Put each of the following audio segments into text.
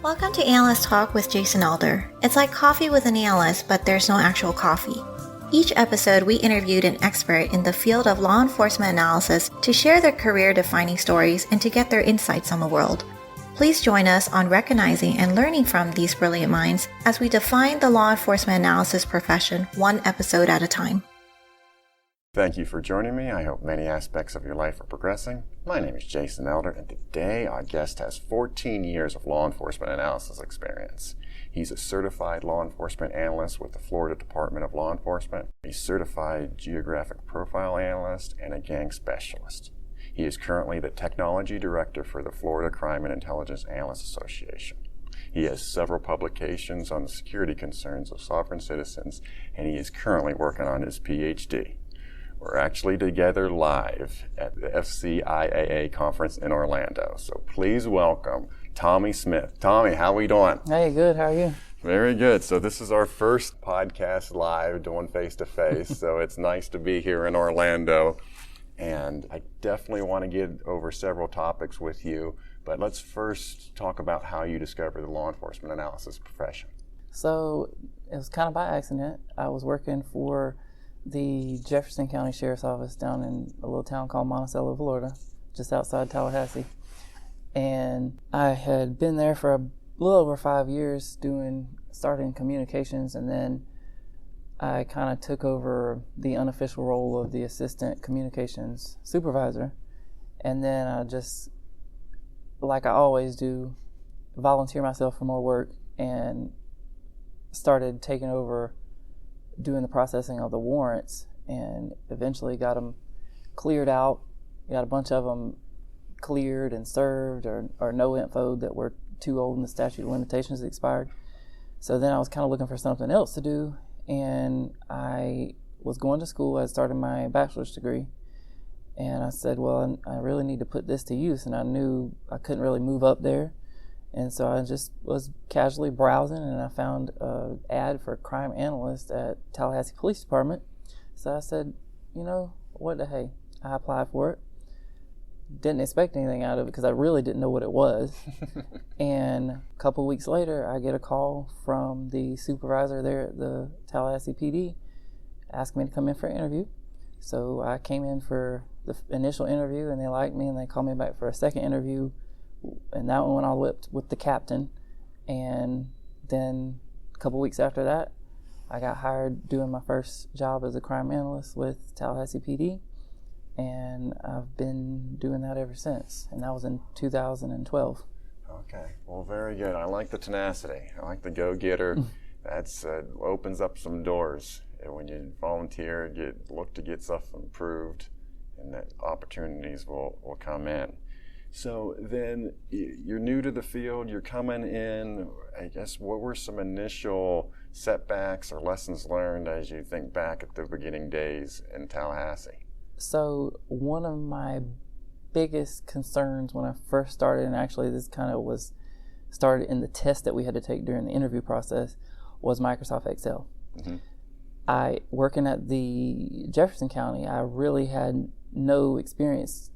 Welcome to Analyst Talk with Jason Elder. It's like coffee with an analyst, but there's no actual coffee. Each episode, we interviewed an expert in the field of law enforcement analysis to share their career-defining stories and to get their insights on the world. Please join us on recognizing and learning from these brilliant minds as we define the law enforcement analysis profession one episode at a time. Thank you for joining me. I hope many aspects of your life are progressing. My name is Jason Elder, and today our guest has 14 years of law enforcement analysis experience. He's a certified law enforcement analyst with the Florida Department of Law Enforcement, a certified geographic profile analyst, and a gang specialist. He is currently the technology director for the Florida Crime and Intelligence Analysts Association. He has several publications on the security concerns of sovereign citizens, and he is currently working on his PhD. We're actually together live at the FCIAA conference in Orlando. So please welcome Tommy Smith. Tommy, how are we doing? Hey, good. How are you? Very good. So this is our first podcast live doing face-to-face. So it's nice to be here in Orlando. And I definitely want to get over several topics with you. But let's first talk about how you discovered the law enforcement analysis profession. So it was kind of by accident. I was working for the Jefferson County Sheriff's Office down in a little town called Monticello, Florida, just outside Tallahassee. And I had been there for a little over 5 years starting communications, and then I kind of took over the unofficial role of the assistant communications supervisor. And then I just, like I always do, volunteer myself for more work and started taking over doing the processing of the warrants, and eventually got them cleared out. Got a bunch of them cleared and served or no info that were too old and the statute of limitations expired. So then I was kind of looking for something else to do, and I was going to school. I started my bachelor's degree, and I said, well, I really need to put this to use, and I knew I couldn't really move up there. And so I just was casually browsing, and I found an ad for Crime Analyst at Tallahassee Police Department. So I said, you know, what the hey? I applied for it. Didn't expect anything out of it because I really didn't know what it was. And a couple weeks later, I get a call from the supervisor there at the Tallahassee PD asking me to come in for an interview. So I came in for the initial interview, and they liked me, and they called me back for a second interview. And that one went all the way up with the captain. And then a couple weeks after that, I got hired doing my first job as a crime analyst with Tallahassee PD. And I've been doing that ever since. And that was in 2012. Okay. Well, very good. I like the tenacity. I like the go-getter. That's opens up some doors. And when you volunteer, look to get stuff improved, and that opportunities will come in. So then you're new to the field, you're coming in, I guess, what were some initial setbacks or lessons learned as you think back at the beginning days in Tallahassee? So one of my biggest concerns when I first started, and actually this kind of was started in the test that we had to take during the interview process, was Microsoft Excel. Mm-hmm. Working at the Jefferson County, I really had no experience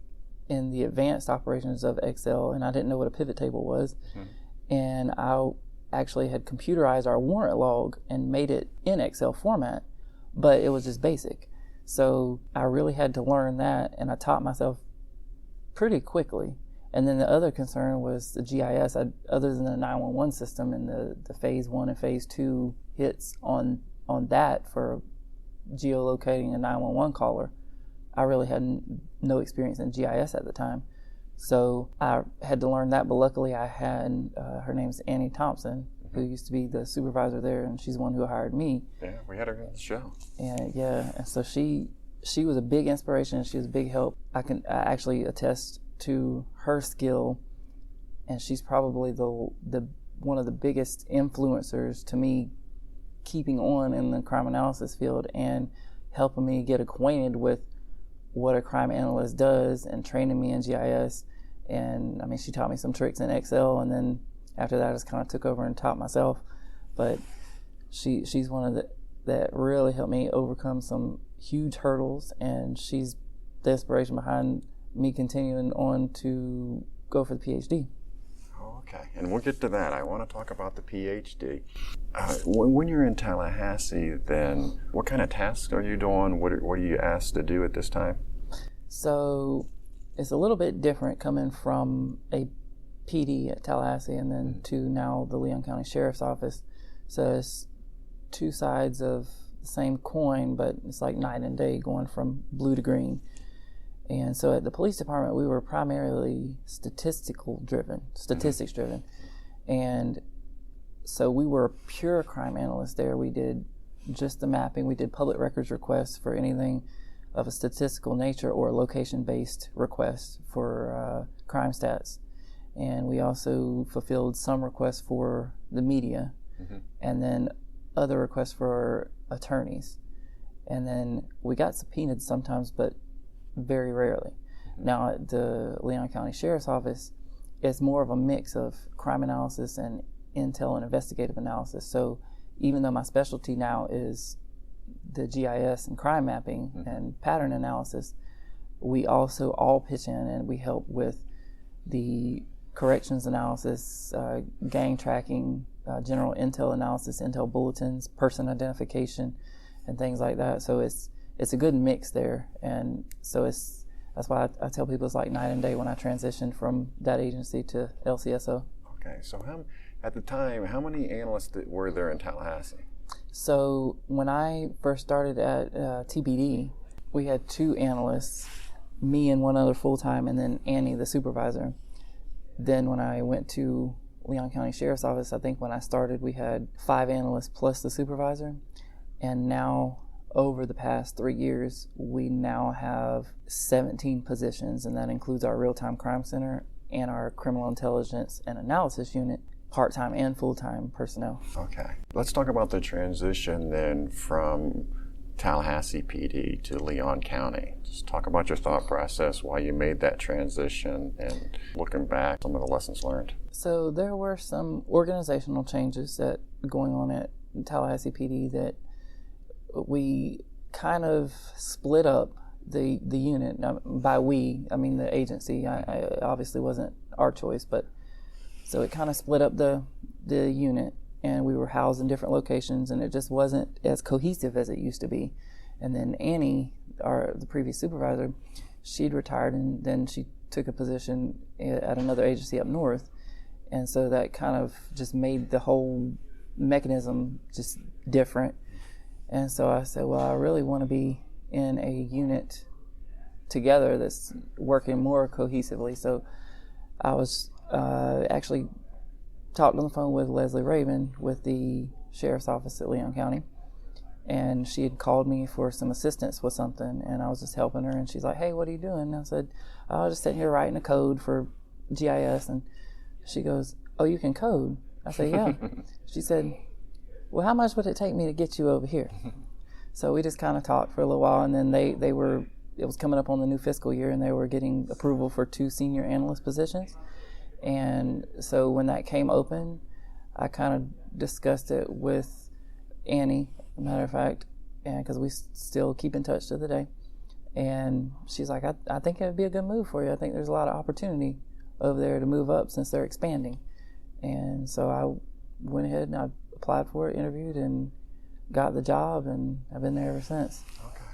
in the advanced operations of Excel, and I didn't know what a pivot table was. Mm-hmm. And I actually had computerized our warrant log and made it in Excel format, but it was just basic. So I really had to learn that, and I taught myself pretty quickly. And then the other concern was the GIS. Other than the 911 system and the phase 1 and phase 2 hits on that for geolocating a 911 caller, I really had no experience in GIS at the time. So I had to learn that, but luckily I had, her name's Annie Thompson, who used to be the supervisor there, and she's the one who hired me. Yeah, we had her on the show. And so she was a big inspiration, she was a big help. I actually attest to her skill, and she's probably the one of the biggest influencers to me keeping on in the crime analysis field and helping me get acquainted with what a crime analyst does and training me in GIS. And I mean, she taught me some tricks in Excel, and then after that I just kind of took over and taught myself. But she's one of that really helped me overcome some huge hurdles, and she's the inspiration behind me continuing on to go for the PhD. Okay, and we'll get to that. I want to talk about the PhD. When you're in Tallahassee, then what kind of tasks are you doing? What are you asked to do at this time? So it's a little bit different coming from a PD at Tallahassee and then to now the Leon County Sheriff's Office. So it's two sides of the same coin, but it's like night and day going from blue to green. And so at the police department, we were primarily statistics driven. And so we were a pure crime analyst there. We did just the mapping. We did public records requests for anything of a statistical nature or location-based requests for crime stats. And we also fulfilled some requests for the media and then other requests for attorneys. And then we got subpoenaed sometimes, but very rarely. Now at the Leon County Sheriff's Office, it's more of a mix of crime analysis and intel and investigative analysis. So even though my specialty now is the GIS and crime mapping and pattern analysis, we also all pitch in and we help with the corrections analysis, gang tracking, general intel analysis, intel bulletins, person identification, and things like that. So it's a good mix there, and so that's why I tell people it's like night and day when I transitioned from that agency to LCSO. Okay, so at the time, how many analysts were there in Tallahassee? So when I first started at TPD, we had 2 analysts, me and one other full-time, and then Annie, the supervisor. Then when I went to Leon County Sheriff's Office, I think when I started, we had 5 analysts plus the supervisor, and now over the past 3 years, we now have 17 positions, and that includes our real-time crime center and our criminal intelligence and analysis unit, part-time and full-time personnel. Okay. Let's talk about the transition then from Tallahassee PD to Leon County. Just talk about your thought process, why you made that transition, and looking back, some of the lessons learned. So there were some organizational changes that going on at Tallahassee PD that we kind of split up the unit. Now, by we, I mean the agency. I obviously wasn't our choice, but so it kind of split up the unit, and we were housed in different locations, and it just wasn't as cohesive as it used to be. And then Annie, the previous supervisor, she'd retired, and then she took a position at another agency up north, and so that kind of just made the whole mechanism just different. And so I said, well, I really want to be in a unit together that's working more cohesively. So I was actually talked on the phone with Leslie Raven with the Sheriff's Office at Leon County, and she had called me for some assistance with something, and I was just helping her, and she's like, hey, what are you doing? And I said, I was just sitting here writing a code for GIS, and she goes, oh, you can code? I said, yeah. She said, well, how much would it take me to get you over here? So we just kind of talked for a little while, and then it was coming up on the new fiscal year, and they were getting approval for 2 senior analyst positions. And so when that came open, I kind of discussed it with Annie, as a matter of fact, and because we still keep in touch to the day. And she's like, I think it would be a good move for you. I think there's a lot of opportunity over there to move up since they're expanding. And so I went ahead and I applied for it, interviewed, and got the job, and I've been there ever since. Okay.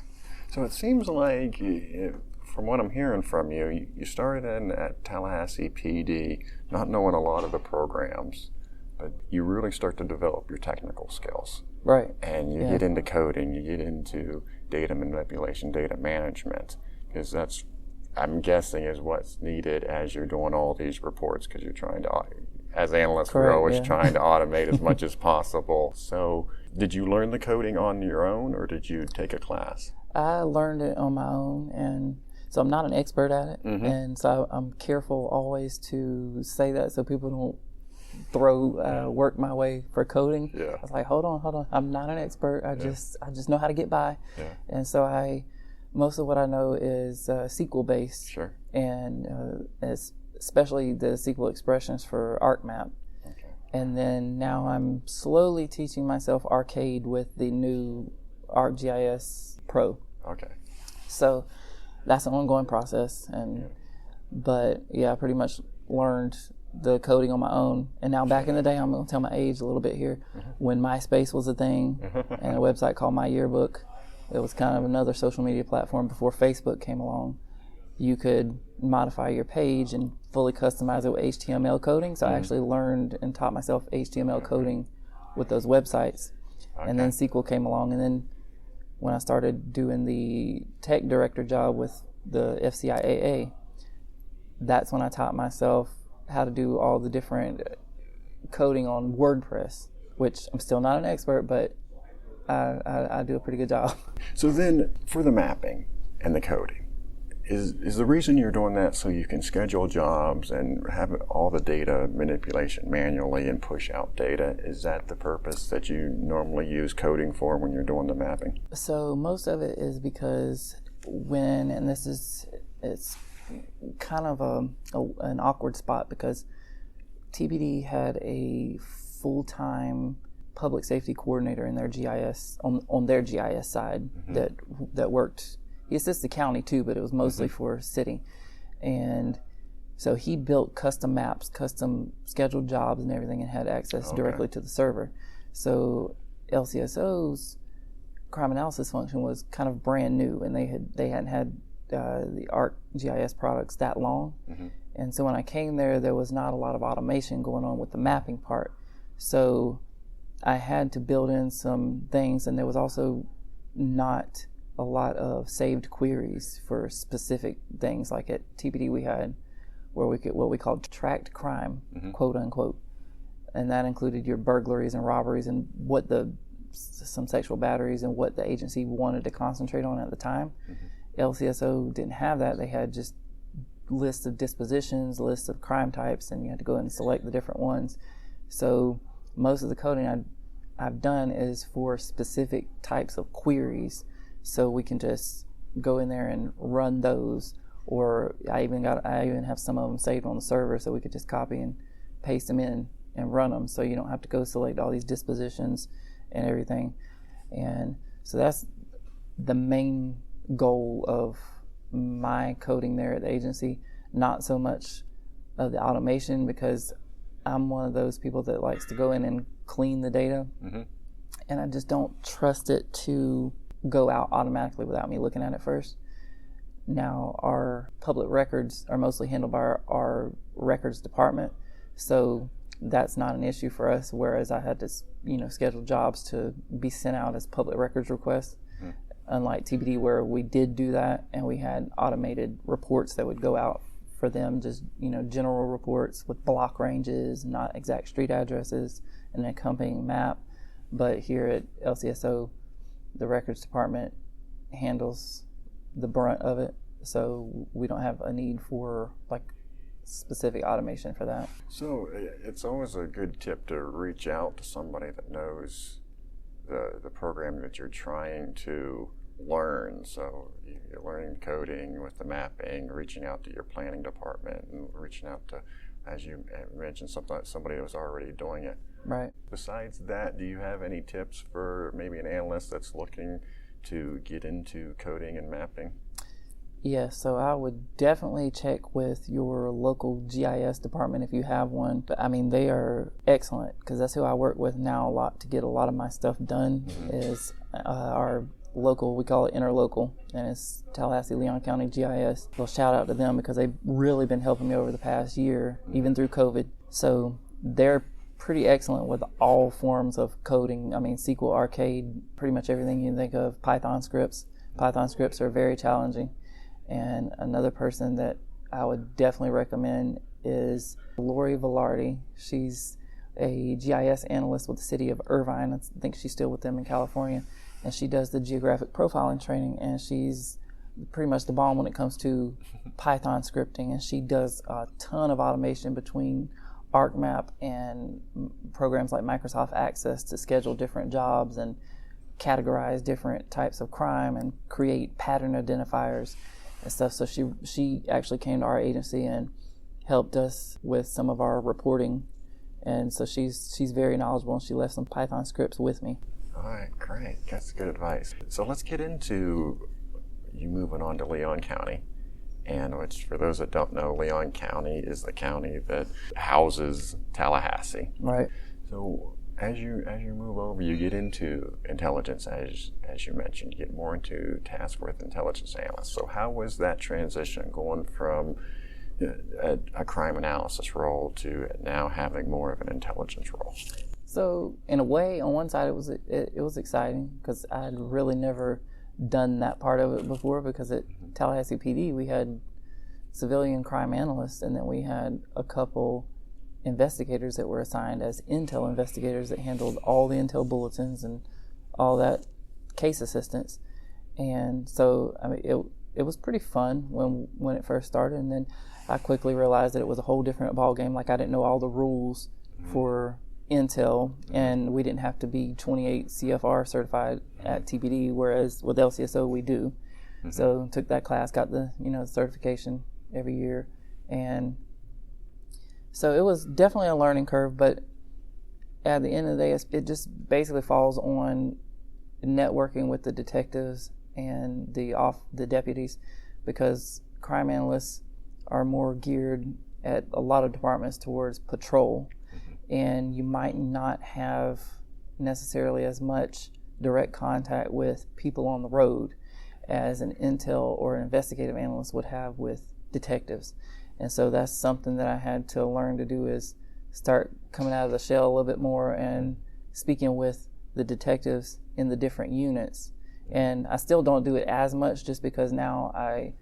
So it seems like, from what I'm hearing from you, you started in at Tallahassee PD, not knowing a lot of the programs, but you really start to develop your technical skills. Right. And you get into coding, you get into data manipulation, data management, because that's, I'm guessing, is what's needed as you're doing all these reports, because you're trying to, as analysts, Correct, we're always trying to automate as much as possible. So did you learn the coding on your own, or did you take a class? I learned it on my own, and so I'm not an expert at it, and so I'm careful always to say that so people don't throw work my way for coding. Yeah. I was like, hold on, I'm not an expert. I just know how to get by. Yeah. And so most of what I know is SQL based. Sure. And especially the SQL expressions for ArcMap. Okay. And then now I'm slowly teaching myself Arcade with the new ArcGIS Pro. Okay. So that's an ongoing process. But yeah, I pretty much learned the coding on my own. And now back in the day, I'm going to tell my age a little bit here, when MySpace was a thing and a website called My Yearbook, it was kind of another social media platform before Facebook came along. You could modify your page and fully customize it with HTML coding. So I actually learned and taught myself HTML coding with those websites. Okay. And then SQL came along. And then when I started doing the tech director job with the FCIAA, that's when I taught myself how to do all the different coding on WordPress, which I'm still not an expert, but I do a pretty good job. So then, for the mapping and the coding, is the reason you're doing that so you can schedule jobs and have all the data manipulation manually and push out data? Is that the purpose that you normally use coding for when you're doing the mapping? So most of it is because it's kind of an awkward spot, because TBD had a full-time public safety coordinator in their GIS on their GIS side that worked. He assists the county too, but it was mostly for city. And so he built custom maps, custom scheduled jobs and everything, and had access directly to the server. So LCSO's crime analysis function was kind of brand new, and they hadn't had the ArcGIS products that long. And so when I came there was not a lot of automation going on with the mapping part. So I had to build in some things, and there was also not a lot of saved queries for specific things. Like at TPD we had where we could, what we called tracked crime, quote unquote, and that included your burglaries and robberies and some sexual batteries and what the agency wanted to concentrate on at the time. LCSO didn't have that. They had just lists of dispositions, lists of crime types, and you had to go in and select the different ones. So most of the coding I've done is for specific types of queries, so we can just go in there and run those. Or I even have some of them saved on the server, so we could just copy and paste them in and run them, so you don't have to go select all these dispositions and everything. And so that's the main goal of my coding there at the agency, not so much of the automation, because I'm one of those people that likes to go in and clean the data, and I just don't trust it to go out automatically without me looking at it first. Now, our public records are mostly handled by our records department, so that's not an issue for us, whereas I had to schedule jobs to be sent out as public records requests. Unlike TBD, where we did do that, and we had automated reports that would go out for them, just general reports with block ranges, not exact street addresses, and an accompanying map. But here at LCSO, the records department handles the brunt of it, so we don't have a need for specific automation for that. So it's always a good tip to reach out to somebody that knows the program that you're trying to learn. So you're learning coding with the mapping, reaching out to your planning department, and reaching out to, as you mentioned, somebody who's already doing it. Right. Besides that, do you have any tips for maybe an analyst that's looking to get into coding and mapping? Yeah, so I would definitely check with your local GIS department if you have one. But I mean, they are excellent, because that's who I work with now a lot to get a lot of my stuff done. Is our local, we call it interlocal, and it's Tallahassee, Leon County GIS. Well, shout out to them, because they've really been helping me over the past year, even through COVID. So they're pretty excellent with all forms of coding. I mean, SQL, Arcade, pretty much everything you can think of. Python scripts. Python scripts are very challenging. And another person that I would definitely recommend is Lori Velarde. She's a GIS analyst with the city of Irvine. I think she's still with them in California. And she does the geographic profiling training, and she's pretty much the bomb when it comes to Python scripting. And she does a ton of automation between ArcMap and programs like Microsoft Access to schedule different jobs and categorize different types of crime and create pattern identifiers and stuff. So she actually came to our agency and helped us with some of our reporting And so she's very knowledgeable, and she left some Python scripts with me. All right, great. That's good advice. So let's get into you moving on to Leon County, and which, for those that don't know, Leon County is the county that houses Tallahassee. Right. So as you move over, you get into intelligence, as you mentioned, you get more into task with intelligence analysts. So how was that transition going from a crime analysis role to now having more of an intelligence role? So in a way, on one side, it was exciting because I'd really never done that part of it before, because at Tallahassee PD we had civilian crime analysts, and then we had a couple investigators that were assigned as intel investigators that handled all the intel bulletins and all that case assistance. And so I mean it was pretty fun when it first started, and then I quickly realized that it was a whole different ball game. Like, I didn't know all the rules for intel, and we didn't have to be 28 CFR certified at TPD, whereas with LCSO we do. So took that class, got the certification every year, and so it was definitely a learning curve. But at the end of the day, it just basically falls on networking with the detectives and the deputies, because crime analysts are more geared at a lot of departments towards patrol, and you might not have necessarily as much direct contact with people on the road as an intel or an investigative analyst would have with detectives. And so that's something that I had to learn to do, is start coming out of the shell a little bit more and speaking with the detectives in the different units. And I still don't do it as much, just because now I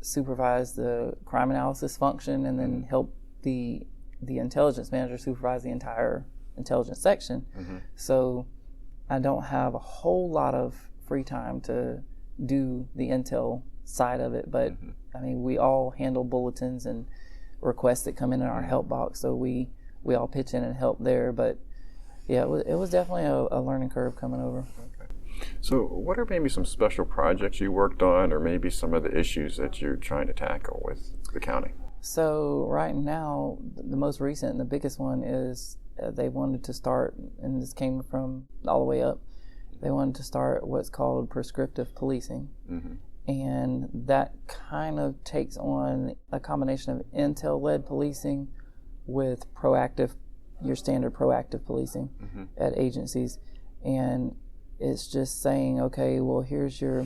supervise the crime analysis function and then help the intelligence manager supervise the entire intelligence section. So I don't have a whole lot of free time to do the intel side of it, but I mean, we all handle bulletins and requests that come in our help box, so we all pitch in and help there. But yeah, it was definitely a learning curve coming over. Okay. So what are maybe some special projects you worked on, or maybe some of the issues that you're trying to tackle with the county? So right now, the most recent and the biggest one is they wanted to start, and this came from all the way up, they wanted to start what's called prescriptive policing. And that kind of takes on a combination of intel-led policing with your standard proactive policing at agencies. And it's just saying, okay, well, here's your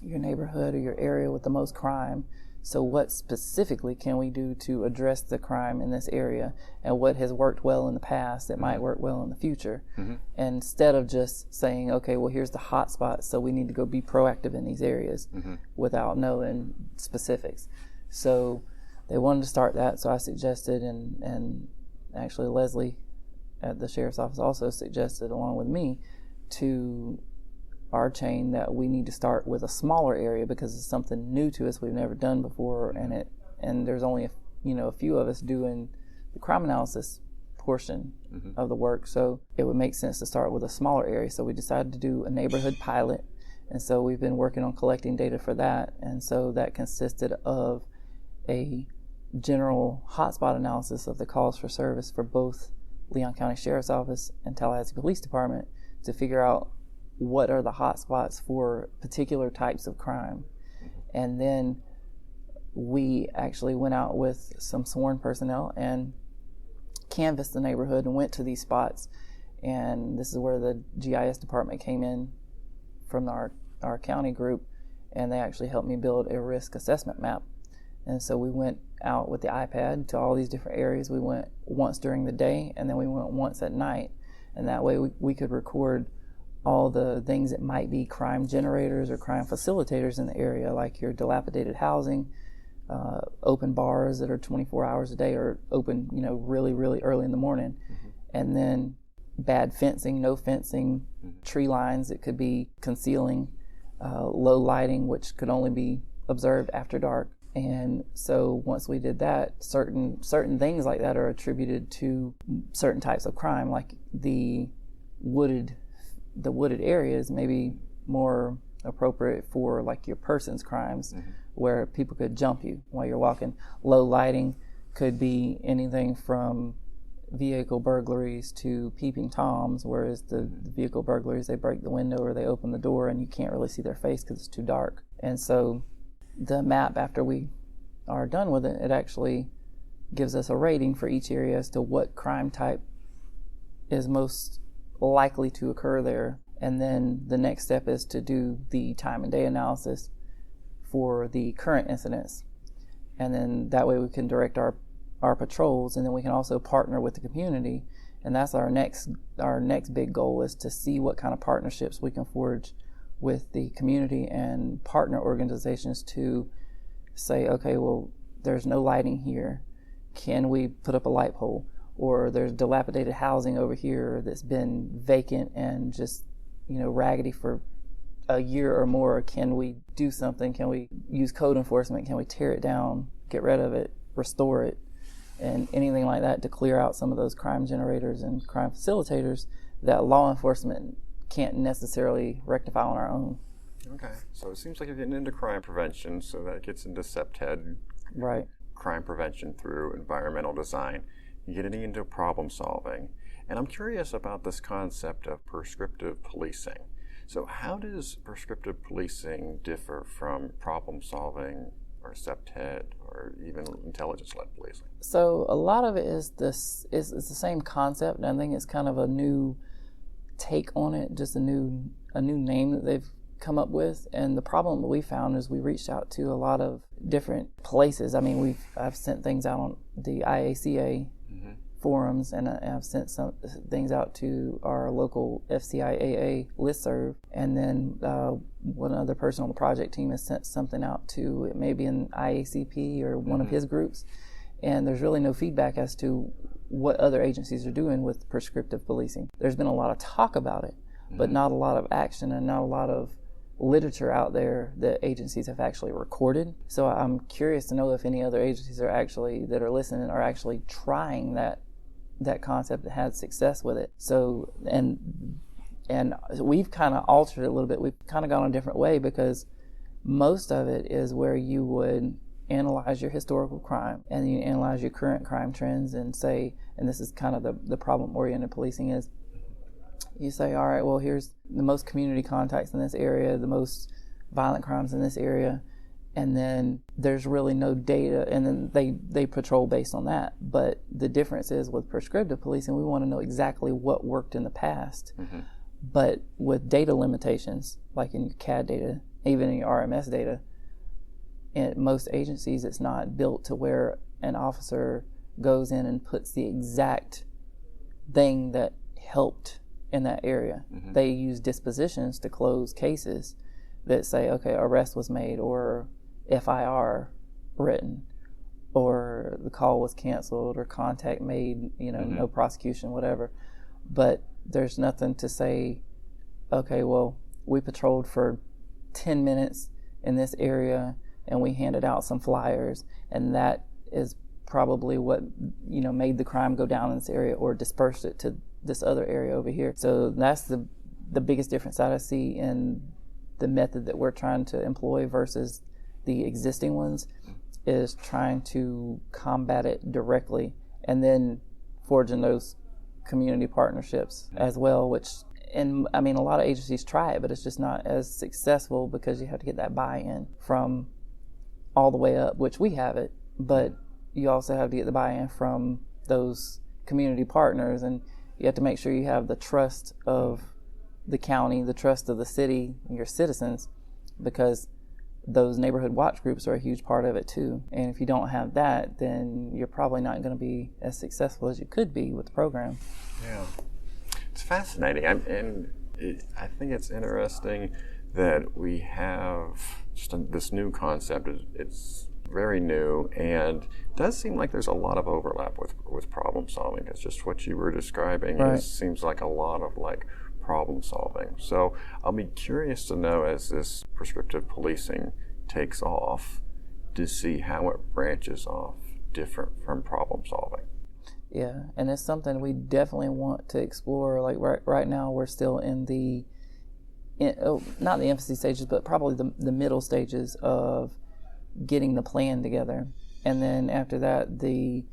neighborhood or your area with the most crime. So what specifically can we do to address the crime in this area, and what has worked well in the past that might work well in the future? Instead of just saying, okay, well, here's the hot spots, so we need to go be proactive in these areas without knowing specifics. So they wanted to start that, so I suggested, and actually Leslie at the sheriff's office also suggested, along with me, to our chain, that we need to start with a smaller area, because it's something new to us we've never done before, and there's only a few of us doing the crime analysis portion of the work, so it would make sense to start with a smaller area. So we decided to do a neighborhood pilot, and so we've been working on collecting data for that. And so that consisted of a general hotspot analysis of the calls for service for both Leon County Sheriff's Office and Tallahassee Police Department, to figure out what are the hot spots for particular types of crime. And then we actually went out with some sworn personnel and canvassed the neighborhood and went to these spots. And this is where the GIS department came in from our county group, and they actually helped me build a risk assessment map. And so we went out with the iPad to all these different areas. We went once during the day, and then we went once at night. And that way we could record all the things that might be crime generators or crime facilitators in the area, like your dilapidated housing, open bars that are 24 hours a day or open, really, really early in the morning, and then bad fencing, no fencing, tree lines that could be concealing, low lighting, which could only be observed after dark. And so once we did that, certain things like that are attributed to certain types of crime, like the wooded areas may be more appropriate for like your person's crimes, where people could jump you while you're walking. Low lighting could be anything from vehicle burglaries to peeping Toms, whereas the vehicle burglaries, they break the window or they open the door and you can't really see their face because it's too dark. And so the map, after we are done with it, it actually gives us a rating for each area as to what crime type is most likely to occur there. And then the next step is to do the time and day analysis for the current incidents. And then that way we can direct our patrols, and then we can also partner with the community. And that's our next big goal, is to see what kind of partnerships we can forge with the community and partner organizations to say, okay, well, there's no lighting here. Can we put up a light pole? Or there's dilapidated housing over here that's been vacant and just, raggedy for a year or more. Can we do something? Can we use code enforcement? Can we tear it down, get rid of it, restore it, and anything like that to clear out some of those crime generators and crime facilitators that law enforcement can't necessarily rectify on our own. Okay, so it seems like you're getting into crime prevention, so that gets into CPTED. Right. Crime prevention through environmental design. You're getting into problem solving. And I'm curious about this concept of prescriptive policing. So how does prescriptive policing differ from problem solving or CPTED or even intelligence-led policing? So a lot of it is the same concept, and I think it's kind of a new take on it, just a new name that they've come up with. And the problem that we found is we reached out to a lot of different places. I mean, I've sent things out on the IACA forums, and I've sent some things out to our local FCIAA listserv, and then one other person on the project team has sent something out to maybe an IACP or one of his groups, and there's really no feedback as to what other agencies are doing with prescriptive policing. There's been a lot of talk about it, but not a lot of action and not a lot of literature out there that agencies have actually recorded. So I'm curious to know if any other agencies that are listening are actually trying that concept and had success with it. So and we've kind of altered it a little bit. We've kind of gone a different way, because most of it is where you would analyze your historical crime and you analyze your current crime trends and say, and this is kind of the problem-oriented policing, is you say, all right, well, here's the most community contacts in this area, the most violent crimes in this area, and then there's really no data, and then they patrol based on that. But the difference is, with prescriptive policing, we want to know exactly what worked in the past. But with data limitations, like in your CAD data, even in your RMS data, in most agencies, it's not built to where an officer goes in and puts the exact thing that helped in that area. They use dispositions to close cases that say, okay, arrest was made, or FIR written, or the call was canceled, or contact made, no prosecution, whatever. But there's nothing to say, okay, well, we patrolled for 10 minutes in this area and we handed out some flyers, and that is probably what made the crime go down in this area, or dispersed it to this other area over here. So that's the biggest difference that I see in the method that we're trying to employ versus the existing ones, is trying to combat it directly and then forging those community partnerships as well, which, and I mean, a lot of agencies try it, but it's just not as successful because you have to get that buy-in from all the way up, which we have it, but you also have to get the buy-in from those community partners, and you have to make sure you have the trust of the county, the trust of the city, your citizens, because those neighborhood watch groups are a huge part of it too. And if you don't have that, then you're probably not going to be as successful as you could be with the program. Yeah, it's fascinating. I think it's interesting that we have just this new concept. It's very new, and it does seem like there's a lot of overlap with problem solving. It's just what you were describing. Right. Seems like a lot of problem solving. So I'll be curious to know, as this prescriptive policing takes off, to see how it branches off different from problem solving. Yeah, and it's something we definitely want to explore. Like right now, we're still in not the infancy stages, but probably the middle stages of getting the plan together. And then after that, the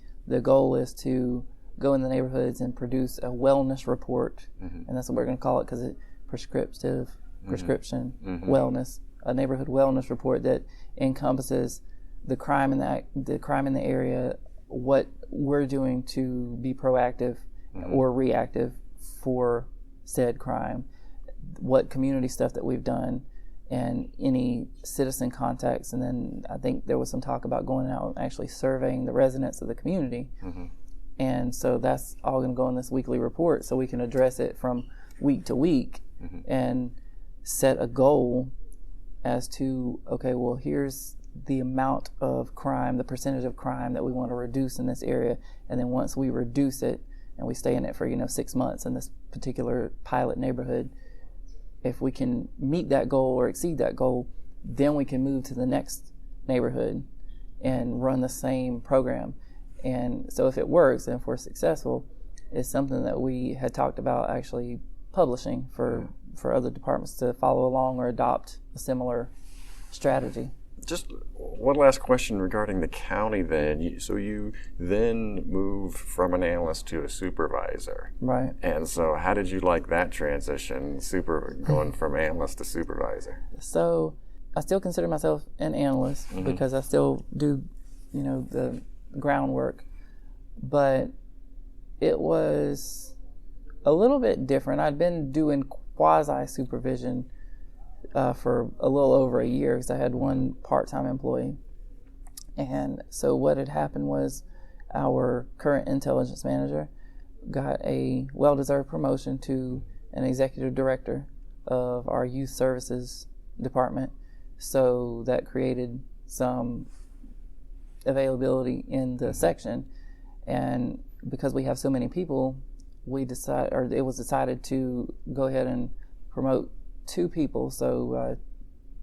goal is to go in the neighborhoods and produce a wellness report, and that's what we're going to call it because prescription wellness, a neighborhood wellness report that encompasses the crime in the area, what we're doing to be proactive or reactive for said crime, what community stuff that we've done, and any citizen contacts. And then I think there was some talk about going out and actually surveying the residents of the community. And so that's all going to go in this weekly report so we can address it from week to week and set a goal as to, okay, well, here's the amount of crime, the percentage of crime that we want to reduce in this area. And then once we reduce it and we stay in it for, 6 months in this particular pilot neighborhood, if we can meet that goal or exceed that goal, then we can move to the next neighborhood and run the same program. And so if it works and if we're successful, it's something that we had talked about actually publishing for other departments to follow along or adopt a similar strategy. Just one last question regarding the county then. So you then move from an analyst to a supervisor. Right. And so how did you like that transition, going from analyst to supervisor? So I still consider myself an analyst because I still do, the groundwork. But it was a little bit different. I'd been doing quasi-supervision for a little over a year because I had one part-time employee. And so what had happened was our current intelligence manager got a well-deserved promotion to an executive director of our youth services department. So that created some availability in the section. And because we have so many people, it was decided to go ahead and promote 2 people. So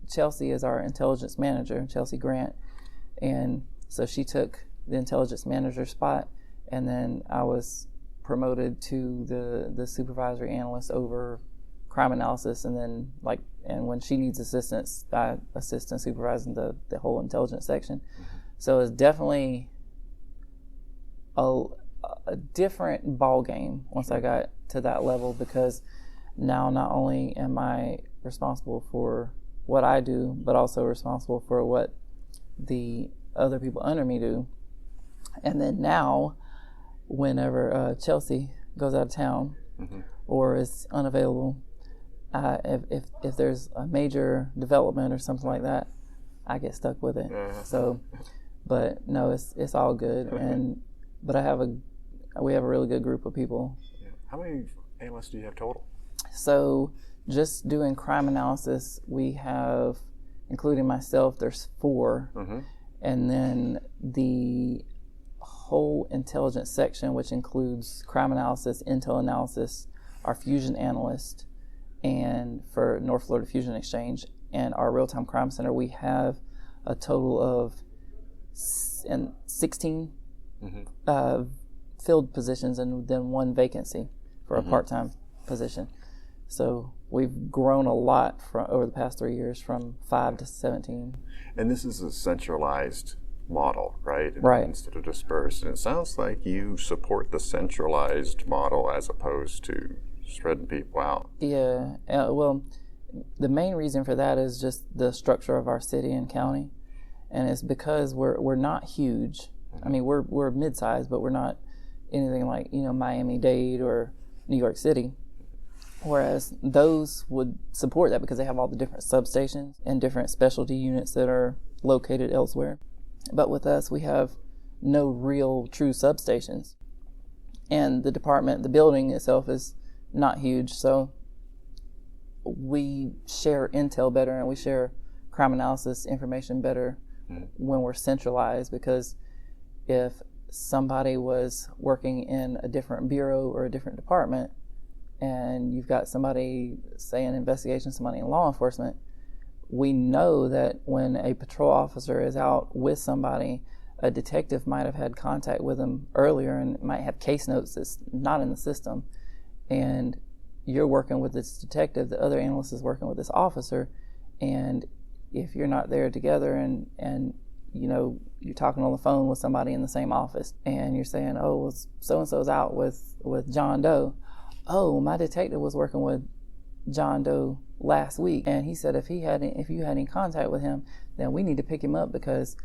Chelsea is our intelligence manager, Chelsea Grant, and so she took the intelligence manager spot, and then I was promoted to the supervisory analyst over crime analysis, and then and when she needs assistance, I assist in supervising the whole intelligence section. So it's definitely a different ball game once I got to that level, because now not only am I responsible for what I do, but also responsible for what the other people under me do. And then now, whenever Chelsea goes out of town or is unavailable, if there's a major development or something like that, I get stuck with it. So, but no, it's all good. But we have a really good group of people. How many analysts do you have total? So just doing crime analysis, we have, including myself, there's 4. And then the whole intelligence section, which includes crime analysis, intel analysis, our fusion analyst, and for North Florida Fusion Exchange, and our real-time crime center, we have a total of 16 filled positions and then 1 vacancy for a part-time position. So we've grown a lot over the past 3 years, from 5 to 17. And this is a centralized model, right? Right. Instead of dispersed. And it sounds like you support the centralized model as opposed to spreading people out. Yeah. Well, the main reason for that is just the structure of our city and county, and it's because we're not huge. I mean, we're mid-sized, but we're not anything like Miami-Dade or New York City. Whereas those would support that because they have all the different substations and different specialty units that are located elsewhere. But with us, we have no real true substations. And the building itself is not huge. So we share intel better and we share crime analysis information better when we're centralized, because if somebody was working in a different bureau or a different department, and you've got somebody, say, in investigation, somebody in law enforcement, we know that when a patrol officer is out with somebody, a detective might have had contact with them earlier and might have case notes that's not in the system. And you're working with this detective, the other analyst is working with this officer, and if you're not there together and you're talking on the phone with somebody in the same office and you're saying, oh, well, so-and-so's out with John Doe. Oh, my detective was working with John Doe last week, and he said if you had any contact with him, then we need to pick him up because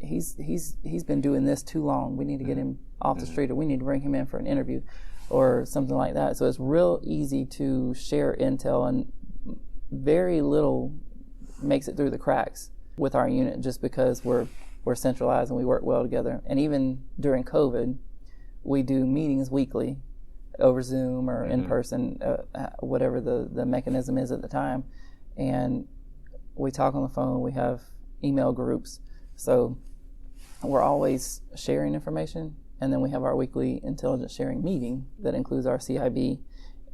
he's been doing this too long. We need to get him off the street, or we need to bring him in for an interview or something like that. So it's real easy to share intel, and very little makes it through the cracks with our unit just because we're centralized and we work well together. And even during COVID, we do meetings weekly over Zoom or in person, whatever the mechanism is at the time. And we talk on the phone, we have email groups. So we're always sharing information. And then we have our weekly intelligence sharing meeting that includes our CIB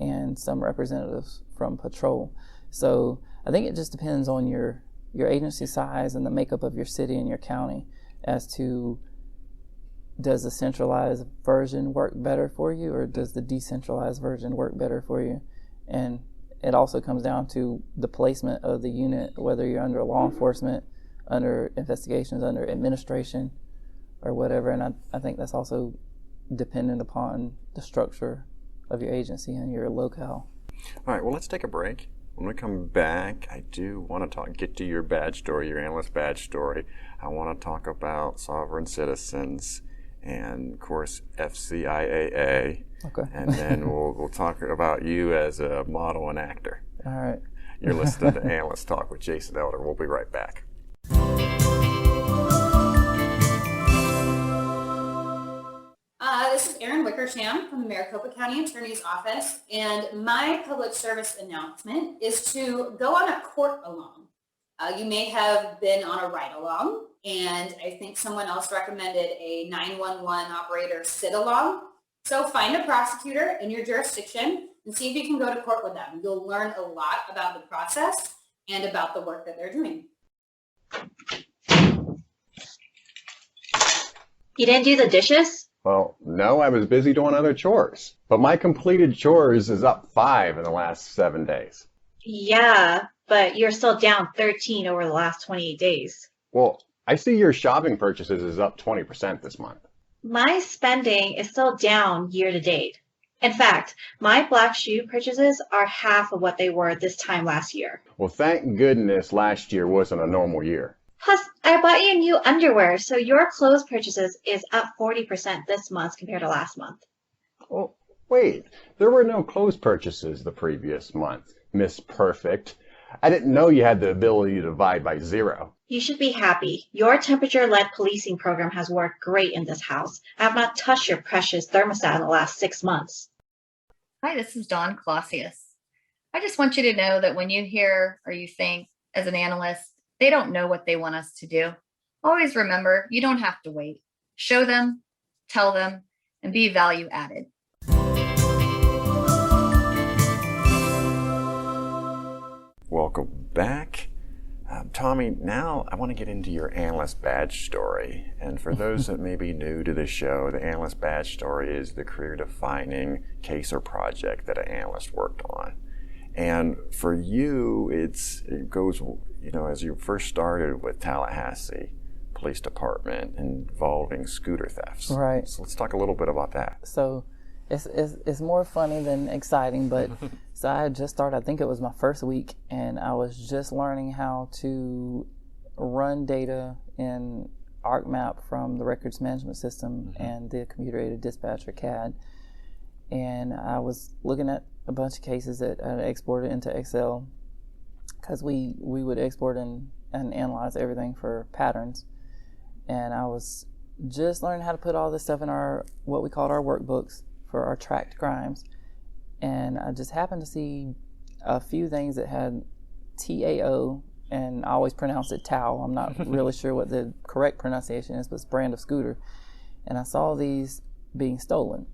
and some representatives from patrol. So I think it just depends on your agency size and the makeup of your city and your county as to, does the centralized version work better for you, or does the decentralized version work better for you? And it also comes down to the placement of the unit, whether you're under law enforcement, under investigations, under administration, or whatever. And I think that's also dependent upon the structure of your agency and your locale. All right, well, let's take a break. When we come back, I do want to get to your badge story, your analyst badge story. I want to talk about sovereign citizens and, of course, FCIAA. Okay. And then we'll talk about you as a model and actor. All right. You're listening to Analyst Talk with Jason Elder. We'll be right back. This is Erin Wickersham from the Maricopa County Attorney's Office, and my public service announcement is to go on a court along. You may have been on a ride-along, and I think someone else recommended a 911 operator sit-along. So find a prosecutor in your jurisdiction and see if you can go to court with them. You'll learn a lot about the process and about the work that they're doing. You didn't do the dishes? Well, no, I was busy doing other chores. But my completed chores is up 5 in the last 7 days. Yeah, but you're still down 13 over the last 28 days. Well, I see your shopping purchases is up 20% this month. My spending is still down year to date. In fact, my black shoe purchases are half of what they were this time last year. Well, thank goodness last year wasn't a normal year. Plus, I bought you new underwear, so your clothes purchases is up 40% this month compared to last month. Well, wait, there were no clothes purchases the previous month, Miss Perfect. I didn't know you had the ability to divide by 0. You should be happy. Your temperature-led policing program has worked great in this house. I have not touched your precious thermostat in the last 6 months. Hi, this is Dawn Clausius. I just want you to know that when you hear or you think as an analyst, they don't know what they want us to do, always remember, you don't have to wait. Show them, tell them, and be value added. Welcome back. Tommy, now I want to get into your analyst badge story. And for those that may be new to the show, the analyst badge story is the career-defining case or project that an analyst worked on. And for you, it goes, as you first started with Tallahassee Police Department involving scooter thefts. Right. So let's talk a little bit about that. So it's more funny than exciting, but so I had just started, I think it was my first week, and I was just learning how to run data in ArcMap from the records management system and the computer-aided dispatcher CAD. And I was looking at a bunch of cases that I exported into Excel, because we would export and analyze everything for patterns. And I was just learning how to put all this stuff in what we called our workbooks for our tracked crimes. And I just happened to see a few things that had TAO, and I always pronounce it Tao. I'm not really sure what the correct pronunciation is, but it's brand of scooter. And I saw these being stolen.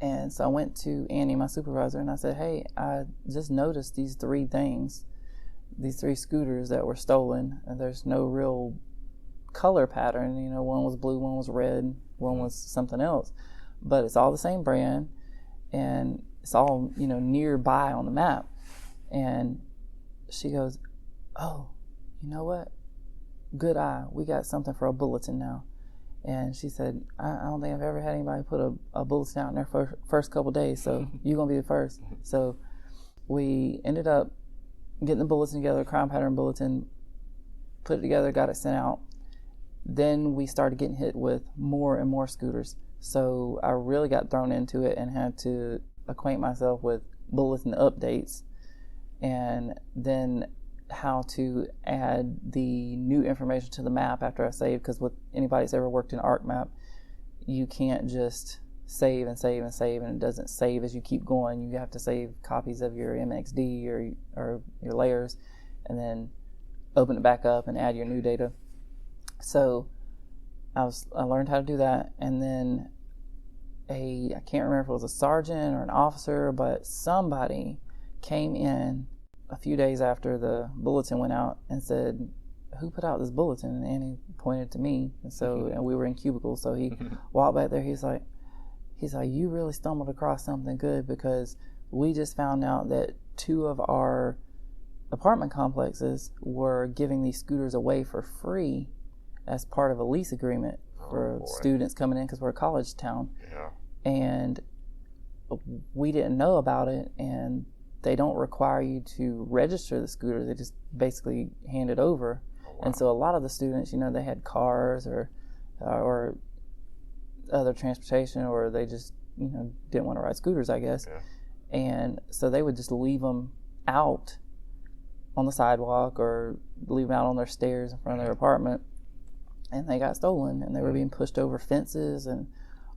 And so I went to Annie, my supervisor, and I said, hey, I just noticed these 3 things, these 3 scooters that were stolen, and there's no real color pattern. One was blue, one was red, one was something else. But it's all the same brand, and it's all, nearby on the map. And she goes, oh, you know what? good eye. We got something for a bulletin now. And she said, I don't think I've ever had anybody put a bulletin out in their first couple days, so you're going to be the first. So we ended up getting the bulletin together, crime pattern bulletin, put it together, got it sent out. Then we started getting hit with more and more scooters. So I really got thrown into it and had to acquaint myself with bulletin updates and then how to add the new information to the map after I save, because with anybody that's ever worked in ArcMap, you can't just save and save and save and it doesn't save as you keep going. You have to save copies of your MXD or your layers and then open it back up and add your new data. So I learned how to do that, and then I can't remember if it was a sergeant or an officer, but somebody came in a few days after the bulletin went out and said, who put out this bulletin? And he pointed to me. And we were in cubicles. So he walked back there. He's like, you really stumbled across something good, because we just found out that 2 of our apartment complexes were giving these scooters away for free as part of a lease agreement for students coming in, because we're a college town. Yeah. And we didn't know about it, and they don't require you to register the scooter. They just basically hand it over. Oh, wow. And so a lot of the students, they had cars or other transportation, or they just, didn't want to ride scooters, I guess. Yeah. And so they would just leave them out on the sidewalk or leave them out on their stairs in front of their apartment, and they got stolen, and they were being pushed over fences and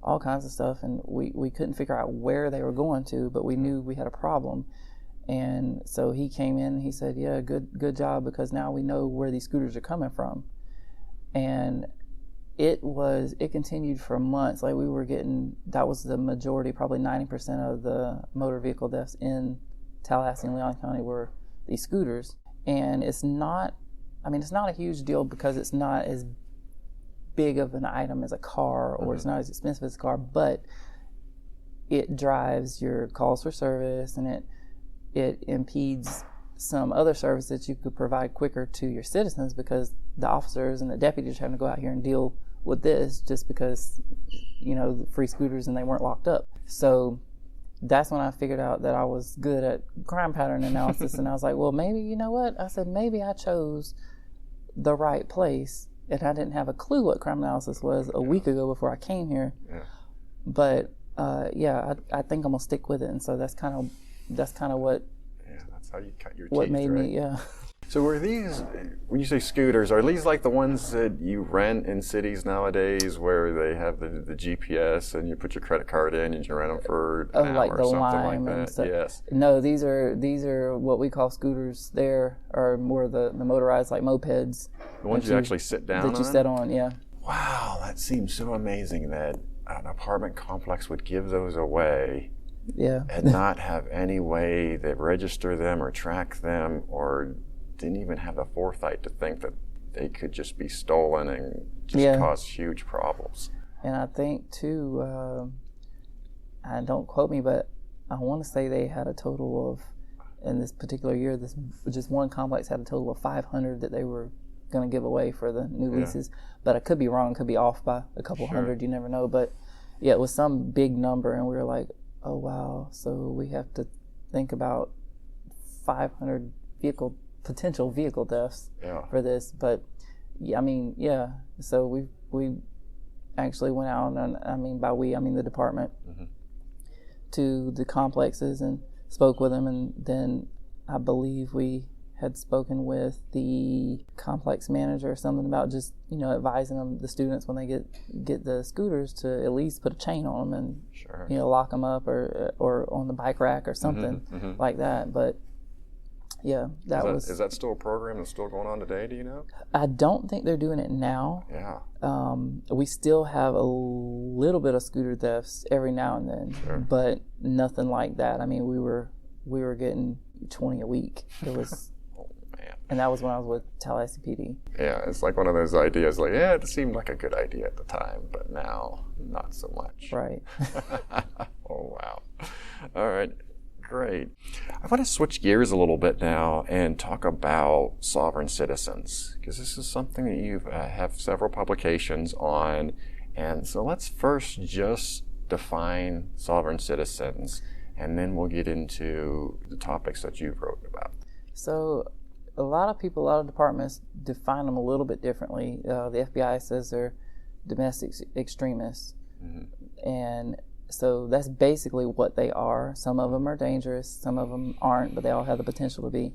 all kinds of stuff, and we couldn't figure out where they were going to, but we knew we had a problem. And so he came in and he said, yeah, good job, because now we know where these scooters are coming from. And it continued for months. Like, we were getting, that was the majority, probably 90% of the motor vehicle deaths in Tallahassee and Leon County were these scooters. And it's not a huge deal, because it's not as big of an item as a car, or it's not as expensive as a car, but it drives your calls for service, and it impedes some other service that you could provide quicker to your citizens, because the officers and the deputies are having to go out here and deal with this just because, the free scooters and they weren't locked up. So that's when I figured out that I was good at crime pattern analysis. And I was like, well, maybe, you know what? I said, maybe I chose the right place. And I didn't have a clue what crime analysis was a week ago before I came here. Yeah. But I think I'm gonna stick with it. And so that's kind of what. Yeah, that's how you cut your what teeth. What made right? me, yeah. So are these, when you say scooters, are these like the ones that you rent in cities nowadays, where they have the GPS and you put your credit card in and you rent them for an hour like or the something Lime like and that? stuff. Yes. No, these are what we call scooters. There are more the motorized, like mopeds. The ones you actually sit down on? That you sit on, yeah. Wow, that seems so amazing that an apartment complex would give those away. Yeah. And not have any way to register them or track them, or didn't even have the foresight to think that they could just be stolen and just cause huge problems. And I think too, don't quote me, but I want to say they had a total of, in this particular year, just one complex had a total of 500 that they were going to give away for the new leases. But I could be wrong, could be off by a couple hundred, you never know. But yeah, it was some big number, and we were like, oh wow, so we have to think about 500 potential vehicle deaths for this. But so we actually went out, and by we, I mean the department, to the complexes and spoke with them, and then I believe we had spoken with the complex manager or something about just advising them, the students, when they get the scooters, to at least put a chain on them and lock them up or on the bike rack or something like that. But yeah, is that still a program that's still going on today? Do you know? I don't think they're doing it now. Yeah. We still have a little bit of scooter thefts every now and then, but nothing like that. I mean, we were getting 20 a week. It was. And that was when I was with Tallahassee PD. Yeah, it's like one of those ideas, like, it seemed like a good idea at the time, but now, not so much. Right. Oh, wow. All right. Great. I want to switch gears a little bit now and talk about sovereign citizens, because this is something that you have several publications on. And so let's first just define sovereign citizens, and then we'll get into the topics that you've wrote about. So a lot of people, a lot of departments define them a little bit differently. The FBI says they're domestic extremists. Mm-hmm. And so that's basically what they are. Some of them are dangerous, some of them aren't, but they all have the potential to be.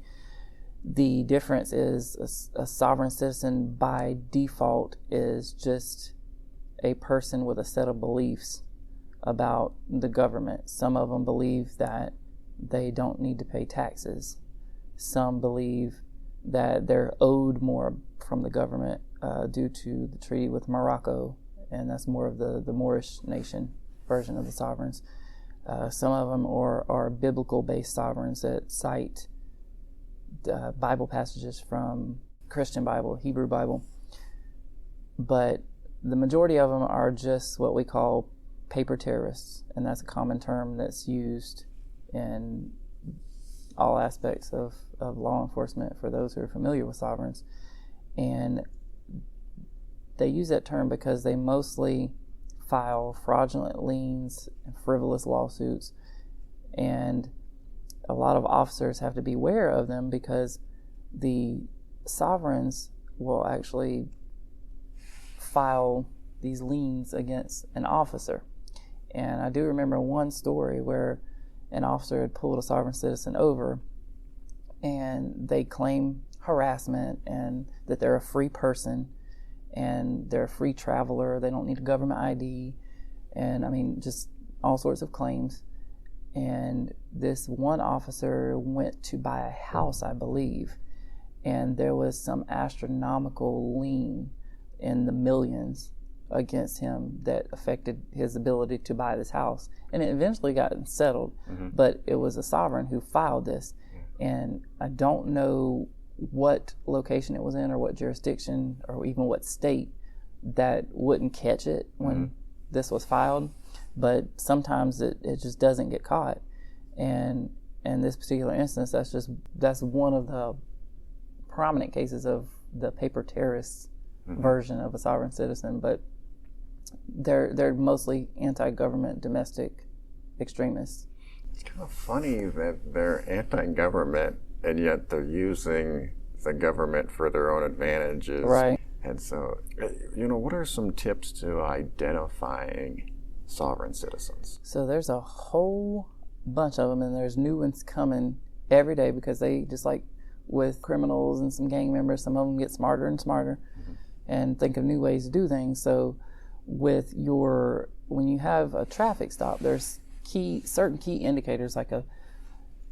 The difference is a sovereign citizen by default is just a person with a set of beliefs about the government. Some of them believe that they don't need to pay taxes. Some believe that they're owed more from the government due to the treaty with Morocco, and that's more of the Moorish nation version of the sovereigns. Some of them are biblical-based sovereigns that cite Bible passages from Christian Bible, Hebrew Bible. But the majority of them are just what we call paper terrorists, and that's a common term that's used in all aspects of law enforcement for those who are familiar with sovereigns. And they use that term because they mostly file fraudulent liens and frivolous lawsuits, and a lot of officers have to be aware of them because the sovereigns will actually file these liens against an officer. And I do remember one story where an officer had pulled a sovereign citizen over, and they claim harassment and that they're a free person and they're a free traveler, they don't need a government ID, and I mean just all sorts of claims. And this one officer went to buy a house, I believe, and there was some astronomical lien in the millions against him that affected his ability to buy this house. And it eventually got settled, but it was a sovereign who filed this. And I don't know what location it was in or what jurisdiction or even what state that wouldn't catch it when this was filed, but sometimes it just doesn't get caught. And in this particular instance, that's one of the prominent cases of the paper terrorist version of a sovereign citizen, but they're mostly anti-government domestic extremists. It's kind of funny that they're anti-government and yet they're using the government for their own advantages. Right. And so, what are some tips to identifying sovereign citizens? So there's a whole bunch of them, and there's new ones coming every day because they, just like with criminals and some gang members, some of them get smarter and smarter and think of new ways to do things. So when you have a traffic stop, there's certain key indicators, like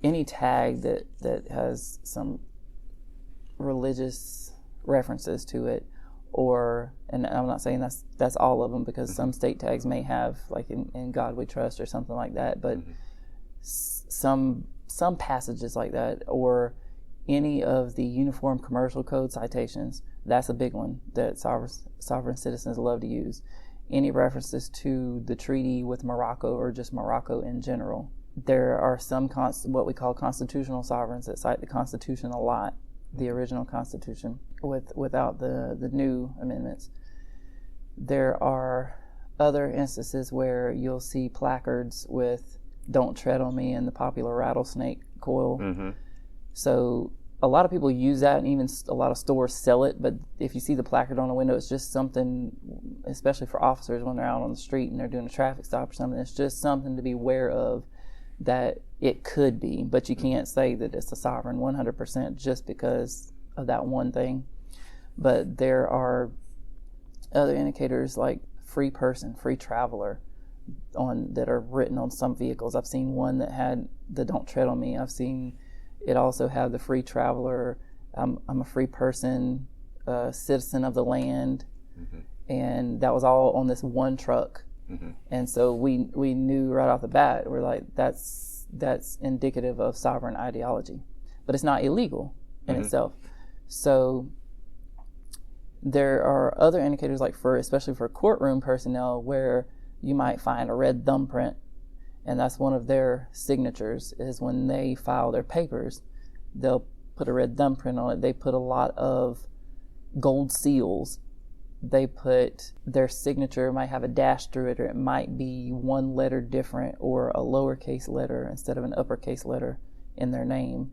any tag that has some religious references to it, and I'm not saying that's all of them, because some state tags may have, like in God We Trust or something like that, but some passages like that, or any of the Uniform Commercial Code citations, that's a big one that sovereign citizens love to use. Any references to the treaty with Morocco or just Morocco in general. There are some what we call constitutional sovereigns that cite the Constitution a lot, the original Constitution, without the new amendments. There are other instances where you'll see placards with "Don't tread on me" and the popular rattlesnake coil. So a lot of people use that, and even a lot of stores sell it, but if you see the placard on the window, it's just something, especially for officers when they're out on the street and they're doing a traffic stop or something, it's just something to be aware of that it could be, but you can't say that it's a sovereign 100% just because of that one thing. But there are other indicators like free person, free traveler, that are written on some vehicles. I've seen one that had the "Don't tread on me." I've seen it also have the free traveler, I'm a free person, citizen of the land, and that was all on this one truck. And so we knew right off the bat, we're like, that's indicative of sovereign ideology, but it's not illegal in itself. So there are other indicators, like especially for courtroom personnel, where you might find a red thumbprint, And that's one of their signatures, is when they file their papers, they'll put a red thumbprint on it. They put a lot of gold seals. They put their signature, might have a dash through it, or it might be one letter different, or a lowercase letter instead of an uppercase letter in their name.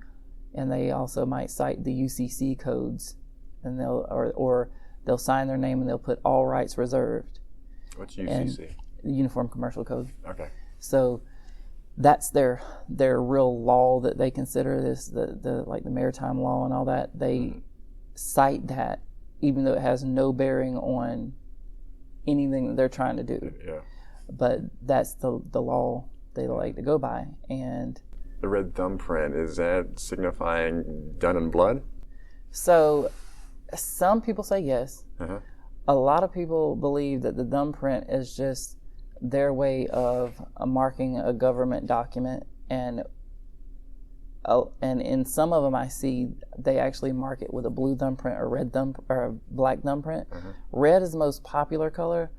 And they also might cite the UCC codes, and or they'll sign their name and they'll put all rights reserved. What's UCC? The Uniform Commercial Code. Okay. So that's their real law that they consider this, the like the maritime law and all that. They cite that, even though it has no bearing on anything that they're trying to do. Yeah. But that's the law they like to go by. And the red thumbprint, is that signifying done in blood? So some people say yes. Uh-huh. A lot of people believe that the thumbprint is just their way of marking a government document, and in some of them I see they actually mark it with a blue thumbprint or or a black thumbprint. Uh-huh. Red is the most popular color,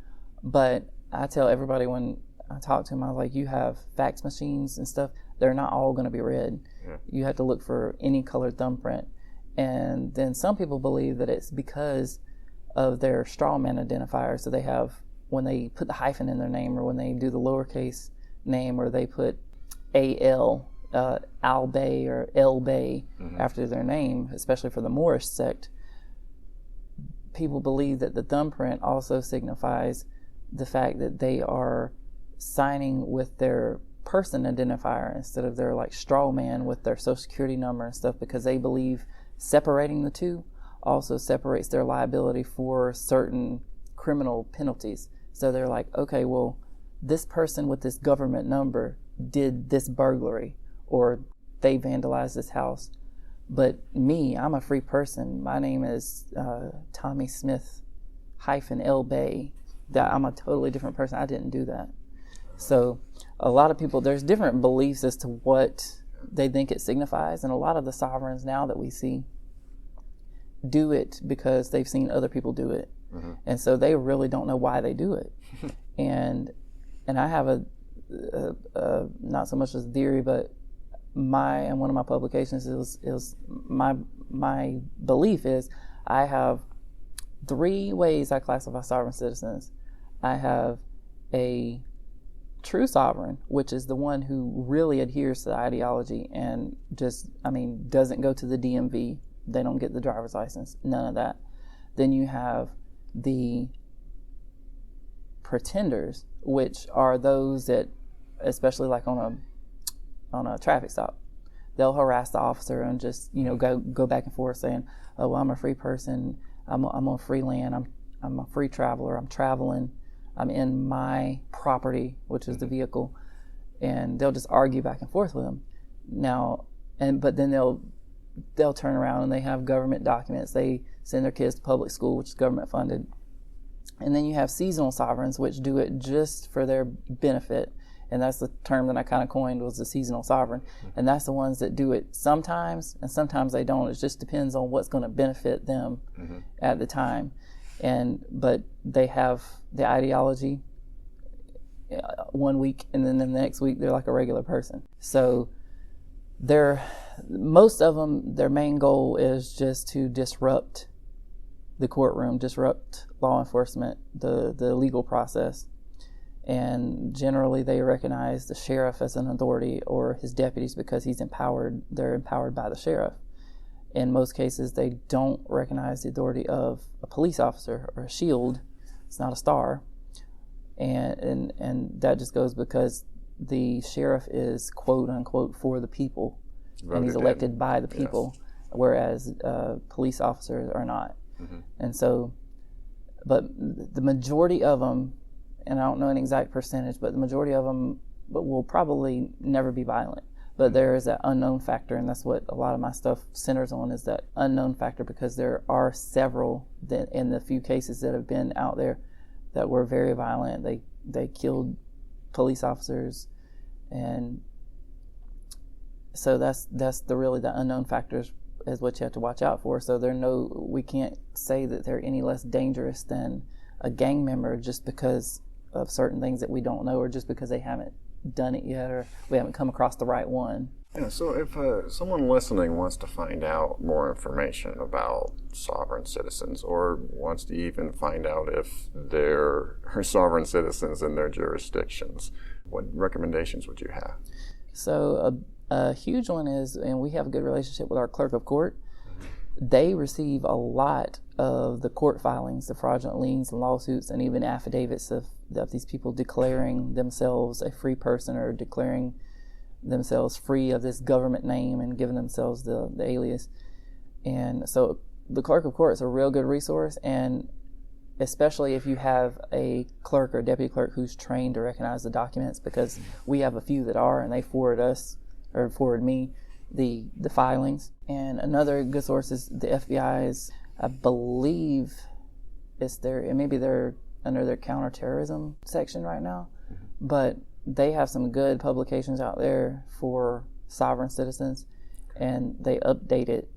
but I tell everybody when I talk to them, I was like, you have fax machines and stuff, they're not all going to be red. Yeah. You have to look for any colored thumbprint. And then some people believe that it's because of their straw man identifier. So they have, when they put the hyphen in their name, or when they do the lowercase name, or they put AL, Albay or Elbay after their name, especially for the Moorish sect, people believe that the thumbprint also signifies the fact that they are signing with their person identifier instead of their like straw man with their social security number and stuff, because they believe separating the two also separates their liability for certain criminal penalties. So they're like, okay, well, this person with this government number did this burglary, or they vandalized this house. But me, I'm a free person. My name is Tommy Smith -L Bay. That I'm a totally different person. I didn't do that. So a lot of people, there's different beliefs as to what they think it signifies. And a lot of the sovereigns now that we see do it because they've seen other people do it. And so they really don't know why they do it. and I have a not so much as a theory, but in one of my publications is my belief is I have 3 ways I classify sovereign citizens. I have a true sovereign, which is the one who really adheres to the ideology and doesn't go to the DMV. They don't get the driver's license, none of that. Then you have the pretenders, which are those that, especially like on a traffic stop, they'll harass the officer and just go back and forth saying, oh, well, I'm a free person, I'm on free land, I'm a free traveler, I'm traveling, I'm in my property, which is the vehicle, and they'll just argue back and forth with them. But then they'll turn around and they have government documents. They send their kids to public school, which is government funded. And then you have seasonal sovereigns, which do it just for their benefit. And that's the term that I kind of coined, was the seasonal sovereign. And that's the ones that do it sometimes, and sometimes they don't. It just depends on what's going to benefit them at the time. But they have the ideology one week, and then the next week they're like a regular person. So most of them, their main goal is just to disrupt the courtroom, disrupt law enforcement, the legal process. And generally they recognize the sheriff as an authority, or his deputies, because they're empowered by the sheriff. In most cases, they don't recognize the authority of a police officer or a shield. It's not a star. And that just goes because the sheriff is quote unquote for the people, and he's elected by the people, whereas police officers are not. And so, but the majority of them, and I don't know an exact percentage, but the majority of them will probably never be violent. But there is that unknown factor, and that's what a lot of my stuff centers on, is that unknown factor, because there are several that, in the few cases that have been out there, that were very violent. They killed police officers, and so that's really the unknown factors is what you have to watch out for. So we can't say that they're any less dangerous than a gang member just because of certain things that we don't know, or just because they haven't done it yet, or we haven't come across the right one. Yeah, so if someone listening wants to find out more information about sovereign citizens, or wants to even find out if there are sovereign citizens in their jurisdictions, what recommendations would you have? So a huge one is, and we have a good relationship with our clerk of court. They receive a lot of the court filings, the fraudulent liens and lawsuits, and even affidavits of these people declaring themselves a free person or declaring themselves free of this government name and giving themselves the alias. And so the clerk of court is a real good resource, and especially if you have a clerk or deputy clerk who's trained to recognize the documents, because we have a few that are, and they forward me the filings. And another good source is the FBI's, I believe maybe they're under their counterterrorism section right now, but they have some good publications out there for sovereign citizens, and they update it.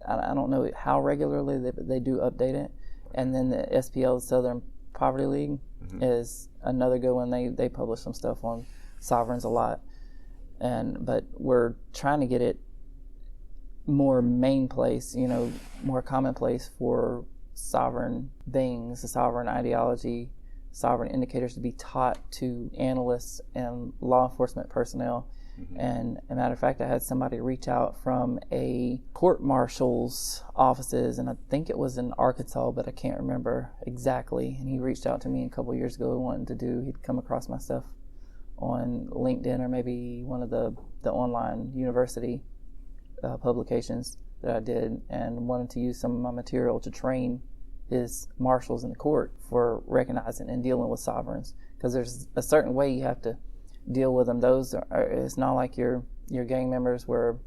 I don't know how regularly, but they do update it. And then the SPL, Southern Poverty League, is another good one. They publish some stuff on sovereigns a lot. But we're trying to get it more main place, more commonplace for sovereign things, the sovereign ideology, sovereign indicators to be taught to analysts and law enforcement personnel. And a matter of fact, I had somebody reach out from a court marshal's offices, and I think it was in Arkansas, but I can't remember exactly. And he reached out to me a couple of years ago he'd come across my stuff on LinkedIn or maybe one of the online university publications that I did, and wanted to use some of my material to train his marshals in the court for recognizing and dealing with sovereigns, because there's a certain way you have to deal with them. It's not like your gang members where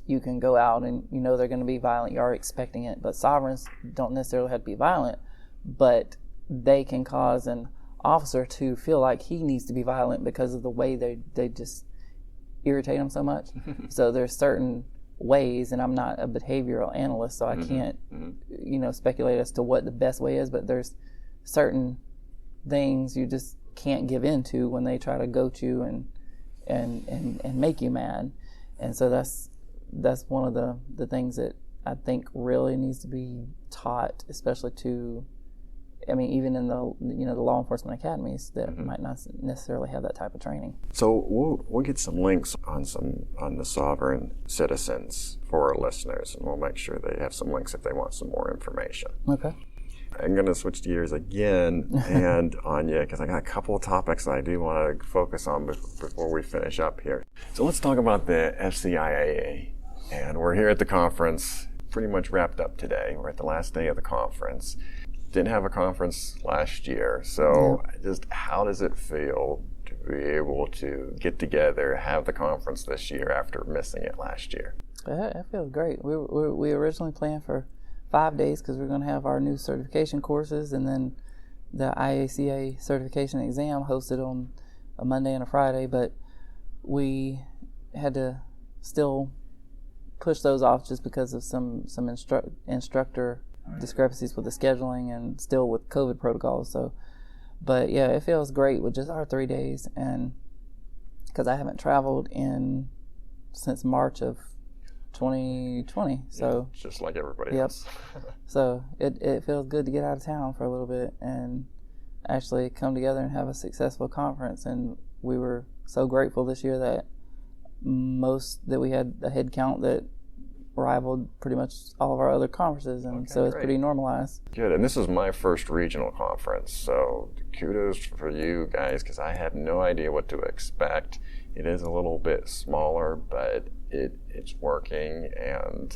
you can go out and they're going to be violent, you are expecting it. But sovereigns don't necessarily have to be violent, but they can cause an officer to feel like he needs to be violent because of the way they just irritate him so much. So there's certain ways, and I'm not a behavioral analyst, so I can't speculate as to what the best way is, but there's certain things you just can't give into when they try to goat you and make you mad. And so that's one of the things that I think really needs to be taught, especially to, even in the law enforcement academies that might not necessarily have that type of training. So we'll get some links on the sovereign citizens for our listeners, and we'll make sure they have some links if they want some more information. Okay. I'm going to switch gears again and on you, because I got a couple of topics that I do want to focus on before we finish up here. So let's talk about the FCIAA. And we're here at the conference, pretty much wrapped up today. We're at the last day of the conference. Didn't have a conference last year, so just how does it feel to be able to get together, have the conference this year after missing it last year? It feels great. We originally planned for 5 days because we're going to have our new certification courses, and then the IACA certification exam hosted on a Monday and a Friday, but we had to still push those off just because of some instructor discrepancies with the scheduling and still with COVID protocols. So, but yeah, it feels great with just our 3 days, and because I haven't traveled since March of 2020, so just like everybody else. So it feels good to get out of town for a little bit and actually come together and have a successful conference. And we were so grateful this year that we had a head count that rivaled pretty much all of our other conferences, and so it's pretty normalized. Good. And this is my first regional conference, so kudos for you guys, because I had no idea what to expect. It is a little bit smaller, but it's working, and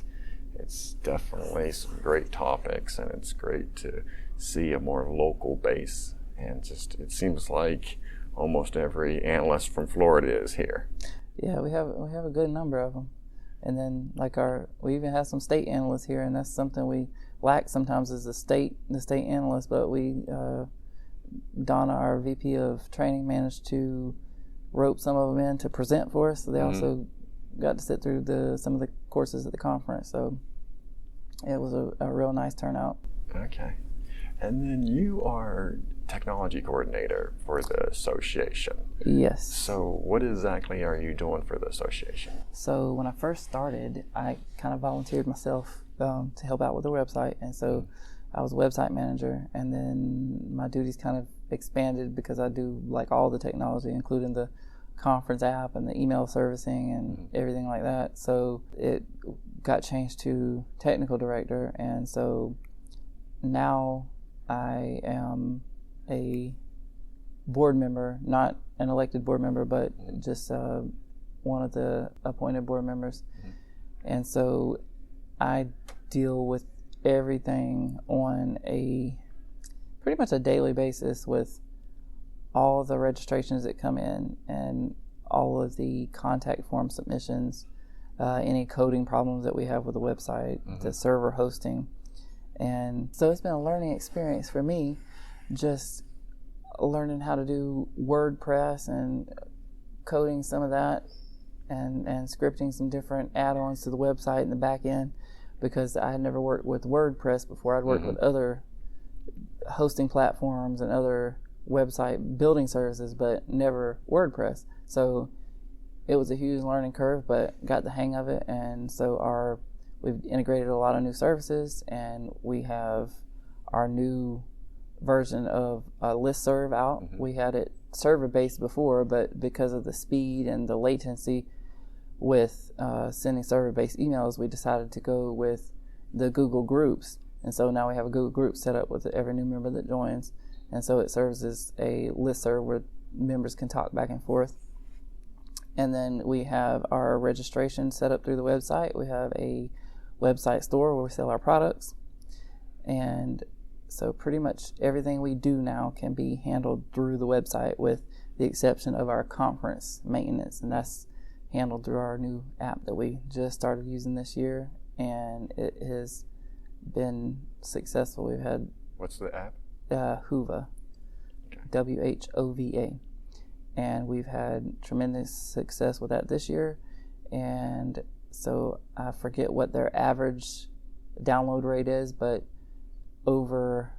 it's definitely some great topics, and it's great to see a more local base. And just it seems like almost every analyst from Florida is here. Yeah, we have a good number of them. And then we even have some state analysts here, and that's something we lack sometimes is the state analysts, but Donna, our VP of training, managed to rope some of them in to present for us. So they also got to sit through some of the courses at the conference. So it was a real nice turnout. Okay. And then you are technology coordinator for the association. Yes. So what exactly are you doing for the association? So when I first started, I kind of volunteered myself to help out with the website. And so I was a website manager, and then my duties kind of expanded because I do like all the technology, including the conference app and the email servicing and everything like that. So it got changed to technical director, and so now I am a board member, not an elected board member, but just one of the appointed board members. And so I deal with everything on a pretty much a daily basis, with all the registrations that come in and all of the contact form submissions, any coding problems that we have with the website, the server hosting. And so it's been a learning experience for me, just learning how to do WordPress and coding some of that, and scripting some different add-ons to the website in the back end, because I had never worked with WordPress before. I'd worked with other hosting platforms and other website building services, but never WordPress. So it was a huge learning curve, but got the hang of it. And so we've integrated a lot of new services, and we have our new version of listserv out. We had it server-based before, but because of the speed and the latency with sending server-based emails, we decided to go with the Google Groups. And so now we have a Google Group set up with every new member that joins. And so it serves as a listserv where members can talk back and forth. And then we have our registration set up through the website. We have a website store where we sell our products. And so pretty much everything we do now can be handled through the website, with the exception of our conference maintenance. And that's handled through our new app that we just started using this year. And it has been successful. We've had... What's the app? WHOVA. WHOVA. And we've had tremendous success with that this year. And so I forget what their average download rate is, but over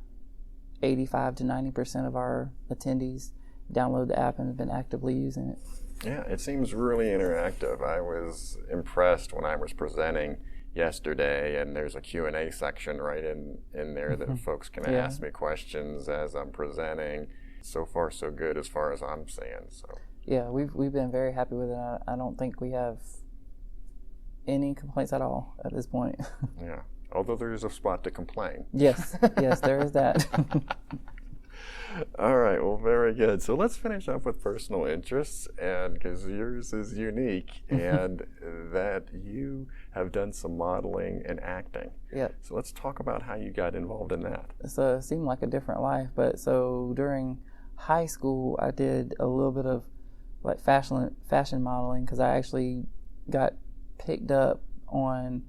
85 to 90% of our attendees download the app and have been actively using it. Yeah, it seems really interactive. I was impressed when I was presenting yesterday, and there's a Q&A section right in there that folks can ask me questions as I'm presenting. So far, so good as far as I'm seeing. So yeah, we've been very happy with it. I don't think we have any complaints at all at this point. Yeah, although there is a spot to complain. Yes, there is that. All right, well, very good. So let's finish up with personal interests, and because yours is unique, and that you have done some modeling and acting. Yep. So let's talk about how you got involved in that. So it seemed like a different life, but so during high school, I did a little bit of like fashion modeling, because I actually got picked up on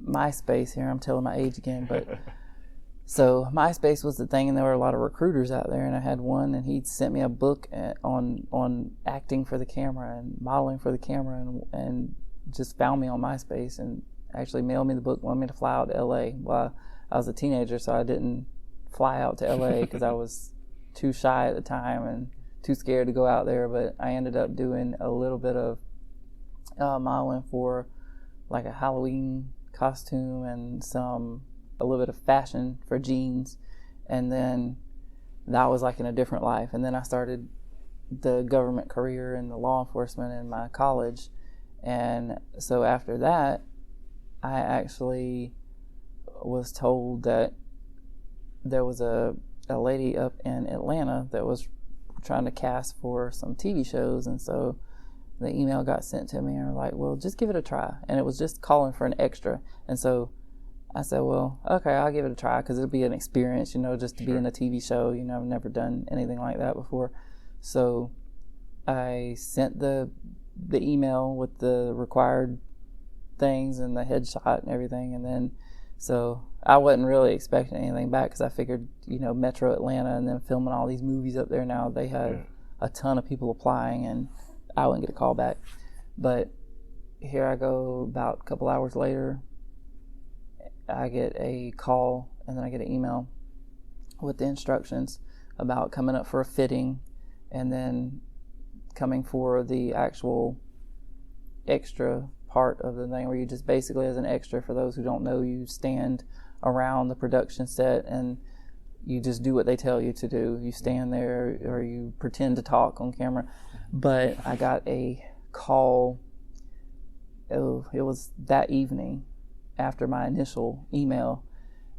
MySpace. Here I'm telling my age again, but so MySpace was the thing, and there were a lot of recruiters out there, and I had one, and he sent me a book on acting for the camera and modeling for the camera, and just found me on MySpace and actually mailed me the book, wanted me to fly out to LA. Well, I was a teenager, so I didn't fly out to LA because I was too shy at the time and too scared to go out there, but I ended up doing a little bit of modeling for like a Halloween costume and a little bit of fashion for jeans, and then that was like in a different life. And then I started the government career in the law enforcement in my college, and so after that I actually was told that there was a lady up in Atlanta that was trying to cast for some TV shows, and so the email got sent to me, and they're like, well, just give it a try. And it was just calling for an extra. And so I said, well, okay, I'll give it a try, because it'll be an experience, just to be in a TV show. I've never done anything like that before. So I sent the email with the required things and the headshot and everything. And then, so I wasn't really expecting anything back, because I figured, Metro Atlanta and then filming all these movies up there now, they had a ton of people applying, and I wouldn't get a call back. But here I go, about a couple hours later, I get a call, and then I get an email with the instructions about coming up for a fitting, and then coming for the actual extra part of the thing, where you just basically, as an extra, for those who don't know, you stand around the production set and you just do what they tell you to do. You stand there or you pretend to talk on camera. But I got a call, it was that evening after my initial email,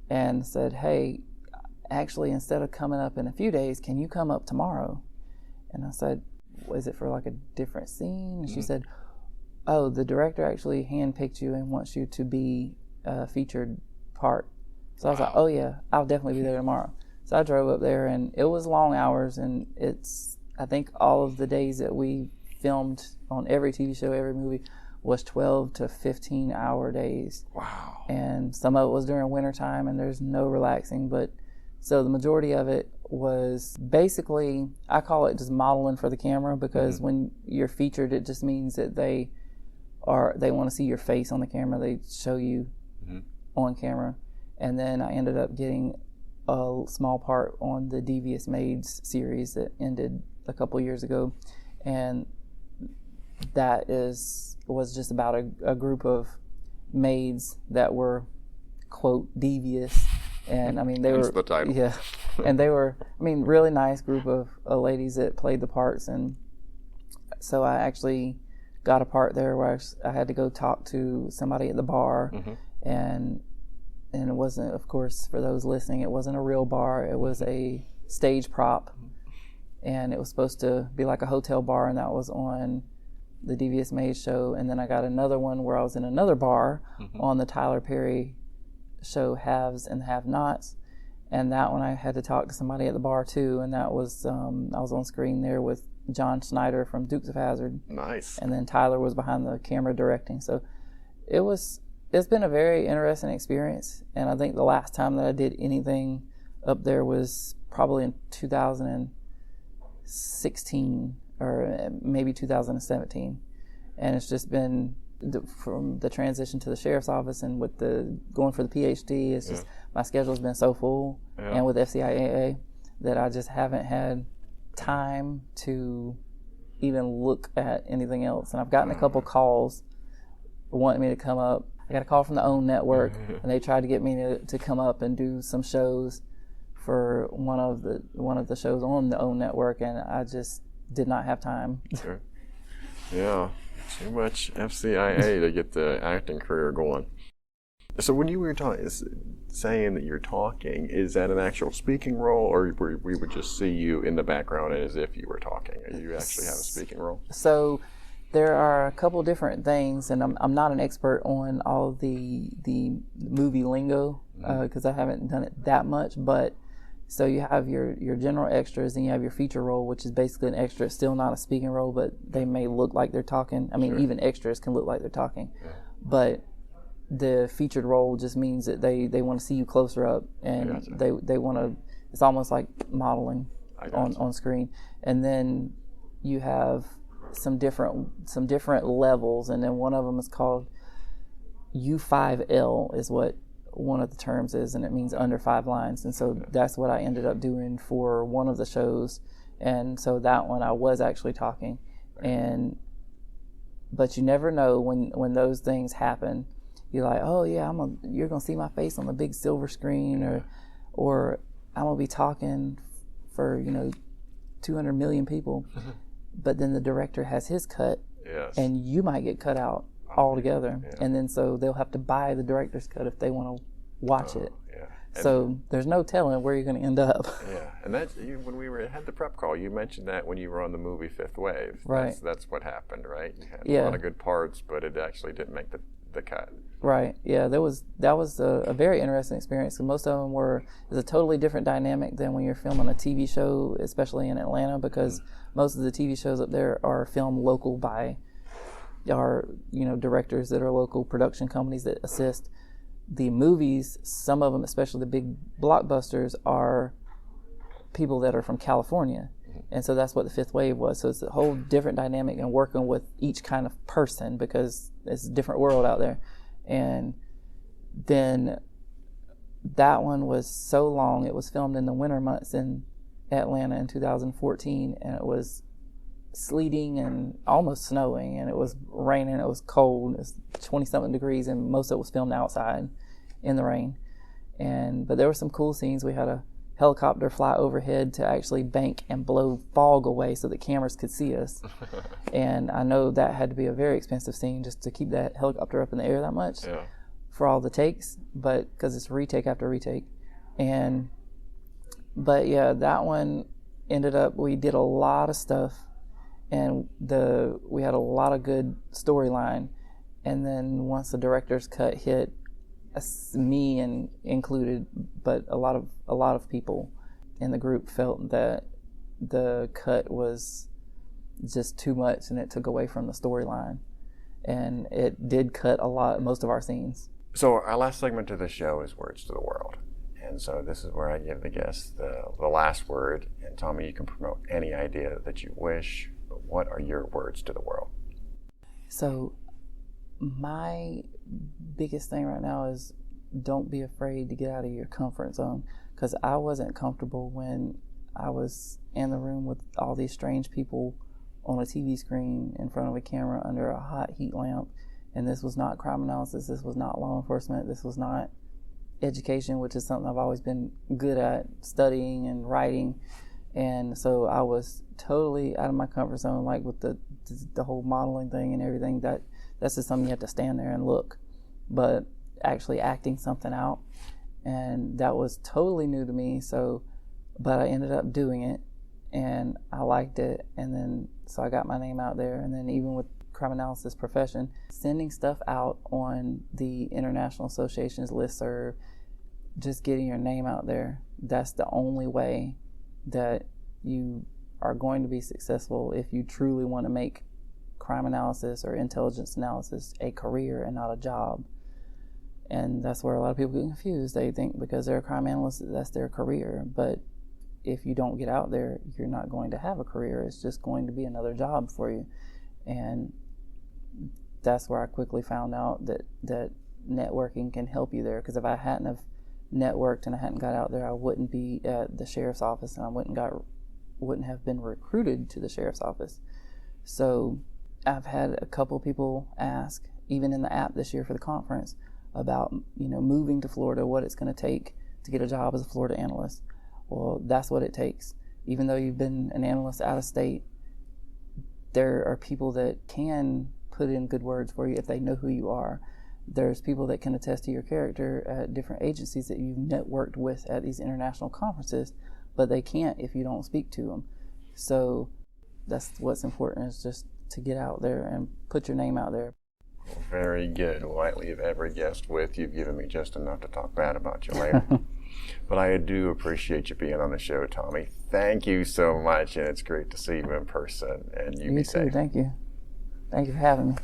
and said, hey, actually, instead of coming up in a few days, can you come up tomorrow? And I said, is it for like a different scene? And she said, oh, the director actually handpicked you and wants you to be a featured part. So I was like, oh yeah, I'll definitely be there tomorrow. So I drove up there, and it was long hours, and I think all of the days that we filmed on every TV show, every movie, was 12 to 15 hour days. Wow. And some of it was during winter time, and there's no relaxing, but so the majority of it was basically, I call it just modeling for the camera, because when you're featured, it just means that they want to see your face on the camera. They show you on camera. And then I ended up getting a small part on the Devious Maids series that ended a couple years ago, and that was just about a group of maids that were, quote, devious. And I mean, they were the title. Yeah, and they were, I mean, really nice group of ladies that played the parts. And so I actually got a part there where I had to go talk to somebody at the bar, and it wasn't, of course, for those listening, it wasn't a real bar. It was a stage prop, and it was supposed to be like a hotel bar, and that was on the Devious Maids show. And then I got another one where I was in another bar on the Tyler Perry show, Haves and Have-Nots, and that one I had to talk to somebody at the bar too, and that was I was on screen there with John Schneider from Dukes of Hazzard. Nice. And then Tyler was behind the camera directing. So it's been a very interesting experience, and I think the last time that I did anything up there was probably in 2016 or maybe 2017, and it's just been from the transition to the sheriff's office and with the going for the PhD, it's just my schedule's been so full, and with FCIAA, that I just haven't had time to even look at anything else. And I've gotten a couple calls wanting me to come up. I got a call from the OWN network, and they tried to get me to come up and do some shows for one of the shows on the OWN network, and I just did not have time. Sure. Yeah, too much FCIAA to get the acting career going. So when you were saying that you're talking, is that an actual speaking role, or we would just see you in the background as if you were talking? Or you actually have a speaking role? So there are a couple different things, and I'm not an expert on all the movie lingo, because I haven't done it that much, but so you have your general extras, and you have your feature role, which is basically an extra. It's still not a speaking role, but they may look like they're talking. I mean, even extras can look like they're talking. But the featured role just means that they want to see you closer up, and they want to, it's almost like modeling on screen. And then you have some different levels, and then one of them is called U5L is what one of the terms is, and it means under 5 lines. And so that's what I ended up doing for one of the shows. And so that one I was actually talking, but you never know when those things happen. You're like, oh yeah, you're gonna see my face on the big silver screen, or I'm gonna be talking for 200 million people, but then the director has his cut, and you might get cut out altogether, and then so they'll have to buy the director's cut if they want to watch it. So there's no telling where you're going to end up. And that's when we had the prep call, you mentioned that when you were on the movie Fifth Wave. Right. That's what happened, right? You had a lot of good parts, but it actually didn't make the cut. Right. Yeah, that was a very interesting experience. And most of them is a totally different dynamic than when you're filming a TV show, especially in Atlanta, because most of the TV shows up there are filmed local by our directors that are local production companies that assist. The movies, some of them, especially the big blockbusters, are people that are from California. And so that's what the Fifth Wave was. So it's a whole different dynamic, and working with each kind of person, because it's a different world out there. And then that one was so long. It was filmed in the winter months in Atlanta in 2014, and it was sleeting and almost snowing, and it was raining. It was cold. It was 20-something degrees, and most of it was filmed outside in the rain. But there were some cool scenes. We had a helicopter fly overhead to actually bank and blow fog away so the cameras could see us. And I know that had to be a very expensive scene just to keep that helicopter up in the air that much for all the takes, but because it's retake after retake. But yeah, that one ended up, we did a lot of stuff, and we had a lot of good storyline. And then once the director's cut hit, me and included, but a lot of people in the group felt that the cut was just too much and it took away from the storyline, and it did cut most of our scenes. So our last segment of the show is Words to the World, and so this is where I give the guests the last word, and Tommy, you can promote any idea that you wish, but what are your words to the world? So my biggest thing right now is don't be afraid to get out of your comfort zone, because I wasn't comfortable when I was in the room with all these strange people on a TV screen in front of a camera under a hot heat lamp. And this was not crime analysis, this was not law enforcement, this was not education, which is something I've always been good at, studying and writing. And so I was totally out of my comfort zone, like with the whole modeling thing and everything. That's just something you have to stand there and look. But actually acting something out, and that was totally new to me. But I ended up doing it, and I liked it, and then so I got my name out there. And then even with crime analysis profession, sending stuff out on the International Association's listserv, just getting your name out there, that's the only way that you are going to be successful if you truly want to make crime analysis or intelligence analysis a career and not a job. And that's where a lot of people get confused. They think because they're a crime analyst, that's their career. But if you don't get out there, you're not going to have a career. It's just going to be another job for you. And that's where I quickly found out that networking can help you there. Because if I hadn't have networked and I hadn't got out there, I wouldn't be at the sheriff's office, and I wouldn't have been recruited to the sheriff's office. So I've had a couple people ask, even in the app this year for the conference, about moving to Florida, what it's going to take to get a job as a Florida analyst. Well, that's what it takes. Even though you've been an analyst out of state, there are people that can put in good words for you if they know who you are. There's people that can attest to your character at different agencies that you've networked with at these international conferences, but they can't if you don't speak to them. So that's what's important, is just to get out there and put your name out there. Very good. Well, I leave every guest with, you've given me just enough to talk bad about you later. But I do appreciate you being on the show, Tommy. Thank you so much, and it's great to see you in person. And you be too. safe. Thank you. Thank you for having me.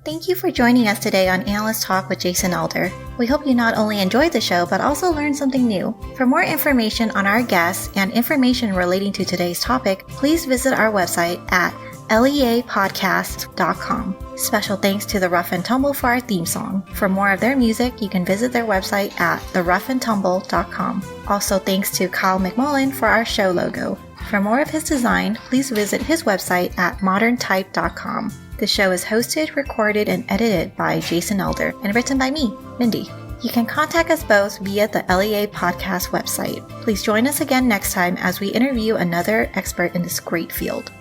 Thank you for joining us today on Analyst Talk with Jason Alder. We hope you not only enjoyed the show, but also learned something new. For more information on our guests and information relating to today's topic, please visit our website at leapodcast.com. Special thanks to the Rough and Tumble for our theme song. For more of their music, you can visit their website at theroughandtumble.com. Also thanks to Kyle McMullen for our show logo. For more of his design, please visit his website at moderntype.com. The show is hosted, recorded, and edited by Jason Elder and written by me, Mindy. You can contact us both via the LEA podcast website. Please join us again next time as we interview another expert in this great field.